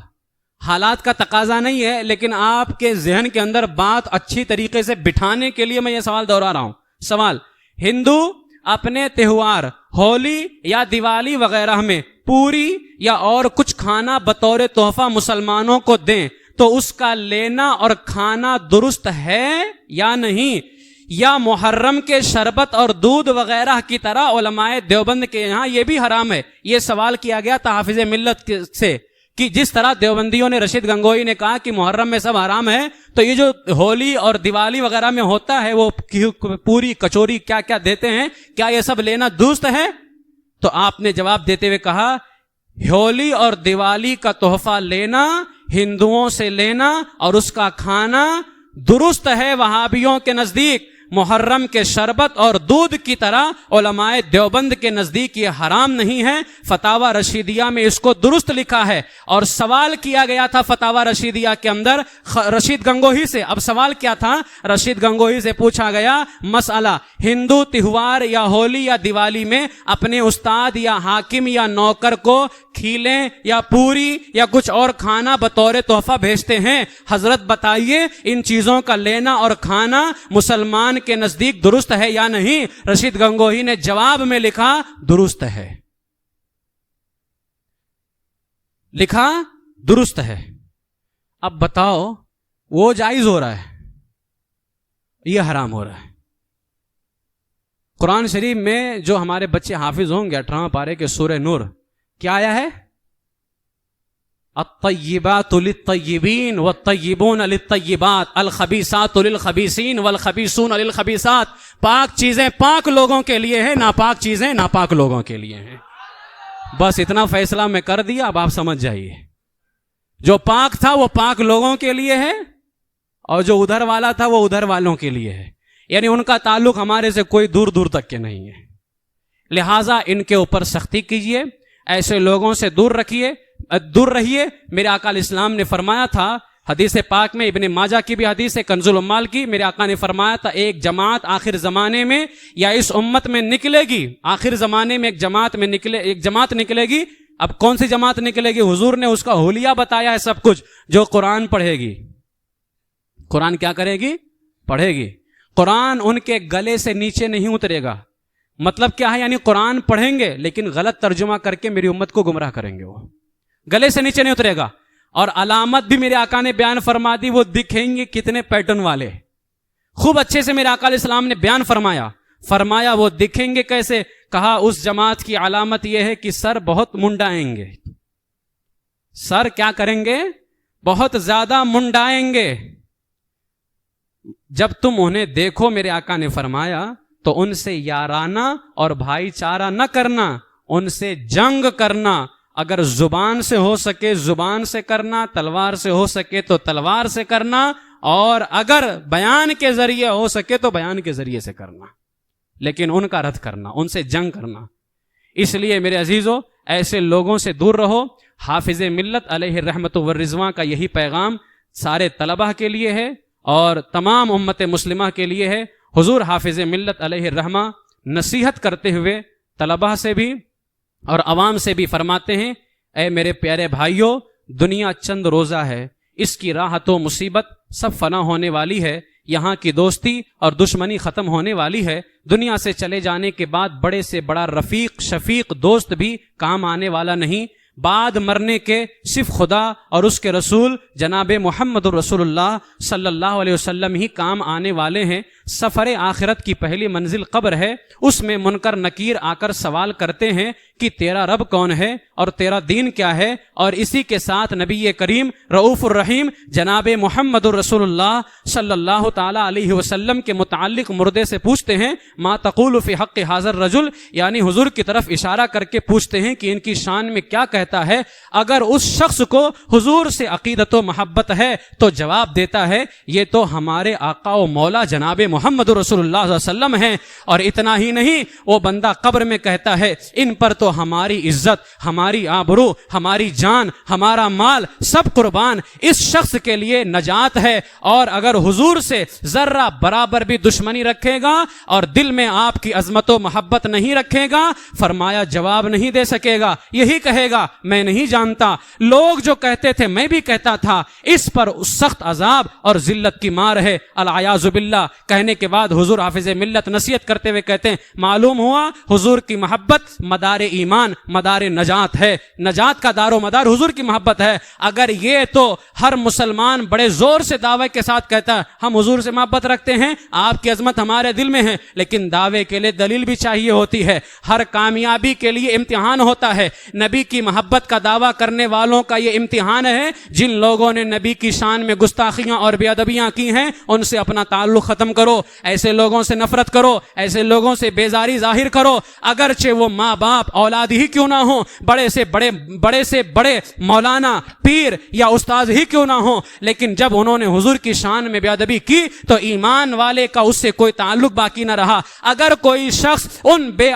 حالات کا تقاضا نہیں ہے, لیکن آپ کے ذہن کے اندر بات اچھی طریقے سے بٹھانے کے لیے میں یہ سوال دوہرا رہا ہوں. سوال, ہندو اپنے تہوار ہولی یا دیوالی وغیرہ میں پوری یا اور کچھ کھانا بطور تحفہ مسلمانوں کو دیں تو اس کا لینا اور کھانا درست ہے یا نہیں؟ یا محرم کے شربت اور دودھ وغیرہ کی طرح علماء دیوبند کے یہاں یہ بھی حرام ہے؟ یہ سوال کیا گیا تھا حافظ ملت سے کہ جس طرح دیوبندیوں نے رشید گنگوہی نے کہا کہ محرم میں سب حرام ہے, تو یہ جو ہولی اور دیوالی وغیرہ میں ہوتا ہے وہ پوری کچوری کیا کیا دیتے ہیں, کیا یہ سب لینا درست ہے؟ تو آپ نے جواب دیتے ہوئے کہا, ہولی اور دیوالی کا تحفہ لینا, ہندوؤں سے لینا اور اس کا کھانا درست ہے وہابیوں کے نزدیک, محرم کے شربت اور دودھ کی طرح علماء دیوبند کے نزدیک یہ حرام نہیں ہے. فتاوی رشیدیہ میں اس کو درست لکھا ہے. اور سوال کیا گیا تھا فتاوی رشیدیہ کے اندر رشید گنگوہی سے. اب سوال کیا تھا؟ رشید گنگوہی سے پوچھا گیا مسئلہ ہندو تہوار یا ہولی یا دیوالی میں اپنے استاد یا حاکم یا نوکر کو کھیلیں یا پوری یا کچھ اور کھانا بطور تحفہ بھیجتے ہیں. حضرت بتائیے ان چیزوں کا لینا اور کھانا مسلمان کے نزدیک درست ہے یا نہیں؟ رشید گنگوہی نے جواب میں لکھا درست ہے. لکھا درست ہے. اب بتاؤ وہ جائز ہو رہا ہے، یہ حرام ہو رہا ہے. قرآن شریف میں جو ہمارے بچے حافظ ہوں گے 18 پارے کے سورہ نور کیا آیا ہے؟ الطیبات للطیبین والطیبون للطیبات الخبیثات للخبیثین والخبیثون للخبیثات. پاک چیزیں پاک لوگوں کے لیے ہیں، ناپاک چیزیں ناپاک لوگوں کے لیے ہیں. بس اتنا فیصلہ میں کر دیا، اب آپ سمجھ جائیے. جو پاک تھا وہ پاک لوگوں کے لیے ہے اور جو ادھر والا تھا وہ ادھر والوں کے لیے ہے. یعنی ان کا تعلق ہمارے سے کوئی دور دور تک کے نہیں ہے. لہٰذا ان کے اوپر سختی کیجیے، ایسے لوگوں سے دور رہیے. میرے آقا علیہ السلام نے فرمایا تھا حدیث پاک میں، ابن ماجہ کی بھی حدیث ہے کنز العمال کی، میرے آقا نے فرمایا تھا ایک جماعت آخر زمانے میں یا اس امت میں نکلے گی. آخر زمانے میں ایک جماعت نکلے گی. اب کون سی جماعت نکلے گی؟ حضور نے اس کا حلیہ بتایا ہے سب کچھ. جو قرآن پڑھے گی. قرآن کیا کرے گی؟ پڑھے گی. قرآن ان کے گلے سے نیچے نہیں اترے گا. مطلب کیا ہے؟ یعنی قرآن پڑھیں گے لیکن غلط ترجمہ کر کے میری امت کو گمراہ کریں گے. وہ گلے سے نیچے نہیں اترے گا. اور علامت بھی میرے آقا نے بیان فرما دی، وہ دکھیں گے کتنے پیٹرن والے. خوب اچھے سے میرے آقا علیہ السلام نے بیان فرمایا وہ دکھیں گے کیسے. کہا اس جماعت کی علامت یہ ہے کہ سر بہت منڈائیں گے. سر کیا کریں گے؟ بہت زیادہ منڈائیں گے. جب تم انہیں دیکھو میرے آقا نے فرمایا تو ان سے یارانہ اور بھائی چارہ نہ کرنا، ان سے جنگ کرنا. اگر زبان سے ہو سکے زبان سے کرنا، تلوار سے ہو سکے تو تلوار سے کرنا، اور اگر بیان کے ذریعے ہو سکے تو بیان کے ذریعے سے کرنا، لیکن ان کا رد کرنا، ان سے جنگ کرنا. اس لیے میرے عزیزو ایسے لوگوں سے دور رہو. حافظ ملت علیہ الرحمت والرضوان کا یہی پیغام سارے طلبہ کے لیے ہے اور تمام امت مسلمہ کے لیے ہے. حضور حافظ ملت علیہ الرحمہ نصیحت کرتے ہوئے طلبہ سے بھی اور عوام سے بھی فرماتے ہیں، اے میرے پیارے بھائیوں، دنیا چند روزہ ہے، اس کی راحت و مصیبت سب فنا ہونے والی ہے. یہاں کی دوستی اور دشمنی ختم ہونے والی ہے. دنیا سے چلے جانے کے بعد بڑے سے بڑا رفیق شفیق دوست بھی کام آنے والا نہیں. بعد مرنے کے صرف خدا اور اس کے رسول جناب محمد رسول اللہ صلی اللہ علیہ وسلم ہی کام آنے والے ہیں. سفر آخرت کی پہلی منزل قبر ہے. اس میں منکر نکیر آ کر سوال کرتے ہیں کہ تیرا رب کون ہے اور تیرا دین کیا ہے، اور اسی کے ساتھ نبی کریم رؤوف الرحیم جناب محمد رسول اللہ صلی اللہ تعالی علیہ وسلم کے متعلق مردے سے پوچھتے ہیں ما تقول فی حق حاضر رجل، یعنی حضور کی طرف اشارہ کر کے پوچھتے ہیں کہ ان کی شان میں کیا کہتا ہے. اگر اس شخص کو حضور سے عقیدت و محبت ہے تو جواب دیتا ہے یہ تو ہمارے آقا و مولا جناب محمد رسول اللہ صلی اللہ علیہ وسلم ہیں. اور اتنا ہی نہیں، وہ بندہ قبر میں کہتا ہے ان پر تو ہماری عزت، ہماری آبرو، ہماری جان، ہمارا مال سب قربان. اس شخص کے لیے نجات ہے. اور اگر حضور سے ذرہ برابر بھی دشمنی رکھے گا اور دل میں آپ کی عظمت و محبت نہیں رکھے گا، فرمایا جواب نہیں دے سکے گا. یہی کہے گا میں نہیں جانتا. لوگ جو کہتے تھے میں بھی کہتا تھا، اس پر سخت عذاب اور ذلت کی مار ہے. العیاذ باللہ. کہنے کے بعد حضور حافظ ملت نصیحت کرتے ہوئے کہتے ہیں معلوم ہوا حضور کی محبت مدار ایمان، مدار نجات ہے. نجات کا دار و مدار حضور کی محبت ہے. اگر یہ تو ہر مسلمان بڑے زور سے دعوے کے ساتھ کہتا ہے ہم حضور سے محبت رکھتے ہیں، آپ کی عظمت ہمارے دل میں ہے، لیکن دعوے کے لیے دلیل بھی چاہیے ہوتی ہے. ہر کامیابی کے لیے امتحان ہوتا ہے. نبی کی محبت کا دعویٰ کرنے والوں کا یہ امتحان ہے. جن لوگوں نے نبی کی شان میں گستاخیاں اور بے ادبیاں کی ہیں ان سے اپنا تعلق ختم کرو. ایسے لوگوں سے نفرت کرو، ایسے لوگوں سے بیزاری ظاہر کرو، اگرچہ وہ ماں باپ اولاد ہی کیوں نہ ہوں، بڑے سے بڑے مولانا، پیر یا استاذ ہی کیوں نہ ہوں، لیکن جب انہوں نے حضور کی شان میں بے ادبی کی تو ایمان والے کا اس سے کوئی تعلق باقی نہ رہا۔ اگر کوئی شخص ان بے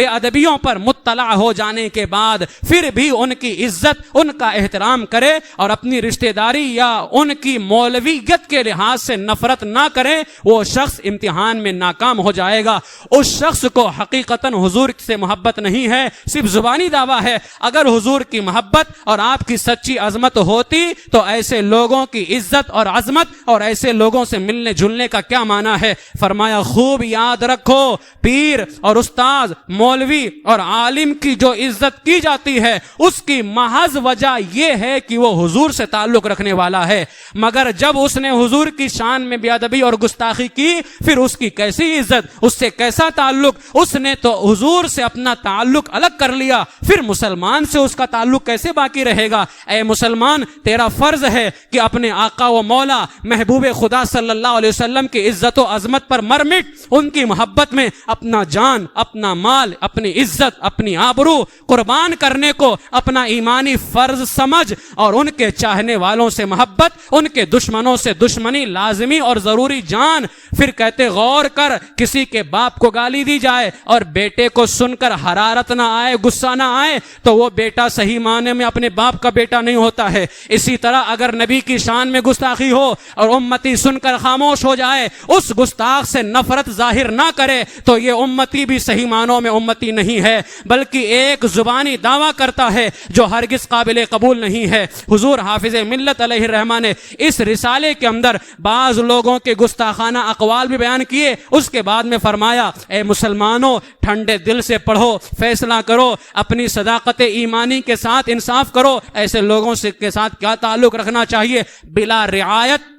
ادبیوں پر مطلع ہو جانے کے بعد پھر بھی ان کی عزت، ان کا احترام کرے اور اپنی رشتہ داری یا ان کی مولویت کے لحاظ سے نفرت نہ کرے، وہ شخص امتحان میں ناکام ہو جائے گا۔ اس شخص کو حقیقتاً حضور سے محبت نہیں ہے، صرف زبانی دعویٰ ہے۔ اگر حضور کی محبت اور آپ کی سچی عظمت ہوتی تو ایسے لوگوں کی عزت اور عظمت اور ایسے لوگوں سے ملنے جلنے کا کیا معنی ہے؟ فرمایا خوب یاد رکھو، پیر اور استاذ، مولوی اور عالم کی جو عزت کی جاتی ہے اس کی محض وجہ یہ ہے کہ وہ حضور سے تعلق رکھنے والا ہے، مگر جب اس نے حضور کی شان میں بے ادبی اور گستاخی کی پھر اس کی کیسی عزت، اس سے کیسا تعلق؟ اس نے تو حضور سے اپنا تعلق الگ کر لیا، پھر مسلمان سے اس کا تعلق کیسے باقی رہے گا؟ اے مسلمان، تیرا فرض ہے کہ اپنے آقا و مولا محبوب خدا صلی اللہ علیہ وسلم کی عزت و عظمت پر مر مٹ، ان کی محبت میں اپنا جان، اپنا مال، اپنی عزت، اپنی آبرو قربان کرنے کو اپنا ایمانی فرض سمجھ، اور ان کے چاہنے والوں سے محبت، ان کے دشمنوں سے دشمنی لازمی اور ضروری جان۔ پھر کہتے غور کر، کسی کے باپ کو گالی دی جائے اور بیٹے کو سن کر حرارت نہ آئے، غصہ نہ آئے تو وہ بیٹا صحیح معنی میں اپنے باپ کا بیٹا نہیں ہوتا ہے۔ اسی طرح اگر نبی کی شان میں گستاخی ہو اور امتی سن کر خاموش ہو جائے، اس گستاخ سے نفرت ظاہر نہ کرے تو یہ امتی بھی صحیح معنوں میں امتی نہیں ہے، بلکہ ایک زبانی دعویٰ کرتا ہے جو ہرگز قابل قبول نہیں ہے۔ حضور حافظ ملت علیہ الرحمہ نے اس رسالے کے اندر بعض لوگوں کے گستاخانہ اقوال بھی بیان کیے، اس کے بعد میں فرمایا اے مسلمانوں، ٹھنڈے دل سے پڑھو، فیصلہ کرو، اپنی صداقت ایمانی کے ساتھ انصاف کرو، ایسے لوگوں سے کے ساتھ کیا تعلق رکھنا چاہیے؟ بلا رعایت،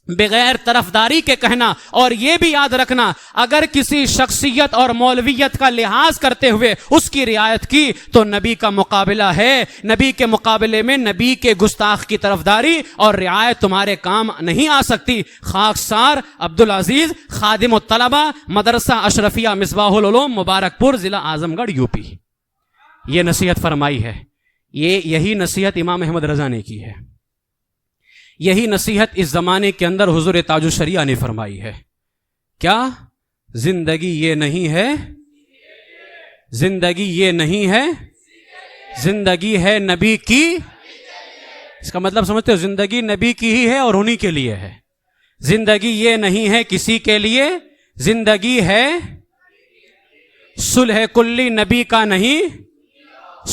بغیر طرفداری کے کہنا۔ اور یہ بھی یاد رکھنا، اگر کسی شخصیت اور مولویت کا لحاظ کرتے ہوئے اس کی رعایت کی تو نبی کا مقابلہ ہے، نبی کے مقابلے میں نبی کے گستاخ کی طرفداری اور رعایت تمہارے کام نہیں آ سکتی۔ خاکسار عبدالعزیز، خادم الطلبہ، مدرسہ اشرفیہ مصباح العلوم، مبارک پور، ضلع اعظم گڑھ، یو پی، یہ نصیحت فرمائی ہے۔ یہی نصیحت امام احمد رضا نے کی ہے، یہی نصیحت اس زمانے کے اندر حضور تاج الشریعہ نے فرمائی ہے۔ کیا زندگی یہ نہیں ہے؟ زندگی یہ نہیں ہے، زندگی ہے نبی کی۔ اس کا مطلب سمجھتے ہو؟ زندگی نبی کی ہی ہے اور انہی کے لیے ہے۔ زندگی یہ نہیں ہے کسی کے لیے، زندگی ہے صلح کلی نبی کا نہیں،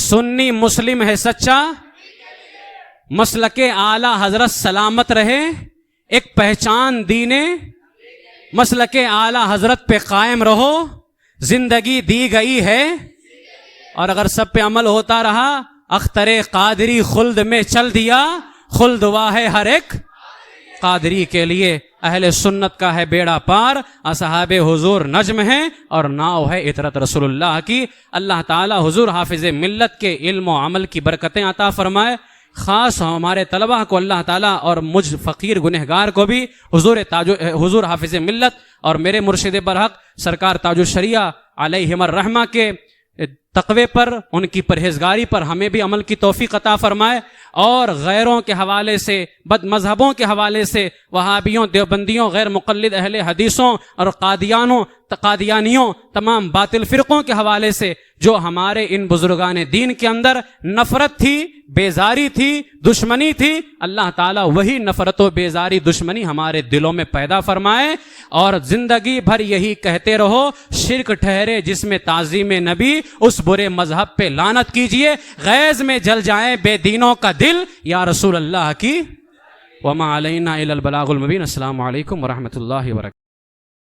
سنی مسلم ہے سچا، مسلک اعلی حضرت سلامت رہے، ایک پہچان دینے مسلک اعلی حضرت پہ قائم رہو، زندگی دی گئی ہے اور اگر سب پہ عمل ہوتا رہا، اختر قادری خلد میں چل دیا، خلد واہ ہر ایک قادری کے لیے۔ اہل سنت کا ہے بیڑا پار، اصحاب حضور نجم ہیں اور ناؤ ہے اطرت رسول اللہ کی۔ اللہ تعالی حضور حافظ ملت کے علم و عمل کی برکتیں عطا فرمائے۔ خاص ہمارے طلبہ کو اللہ تعالیٰ اور مجھ فقیر گنہگار کو بھی حضور حافظ ملت اور میرے مرشد برحق سرکار تاج الشریعہ علیہم الرحمہ کے تقوی پر، ان کی پرہیزگاری پر ہمیں بھی عمل کی توفیق عطا فرمائے، اور غیروں کے حوالے سے، بد مذہبوں کے حوالے سے، وہابیوں، دیوبندیوں، غیر مقلد اہل حدیثوں اور قادیانیوں، تمام باطل فرقوں کے حوالے سے جو ہمارے ان بزرگان دین کے اندر نفرت تھی، بیزاری تھی، دشمنی تھی، اللہ تعالیٰ وہی نفرت و بیزاری، دشمنی ہمارے دلوں میں پیدا فرمائے، اور زندگی بھر یہی کہتے رہو شرک ٹھہرے جس میں تعظیم نبی، اس برے مذہب پہ لعنت کیجئے، غیظ میں جل جائیں بے دینوں کا دل، یا رسول اللہ کی۔ وما علینا الا البلاغ المبین۔ السلام علیکم ورحمۃ اللہ وبرکاتہ۔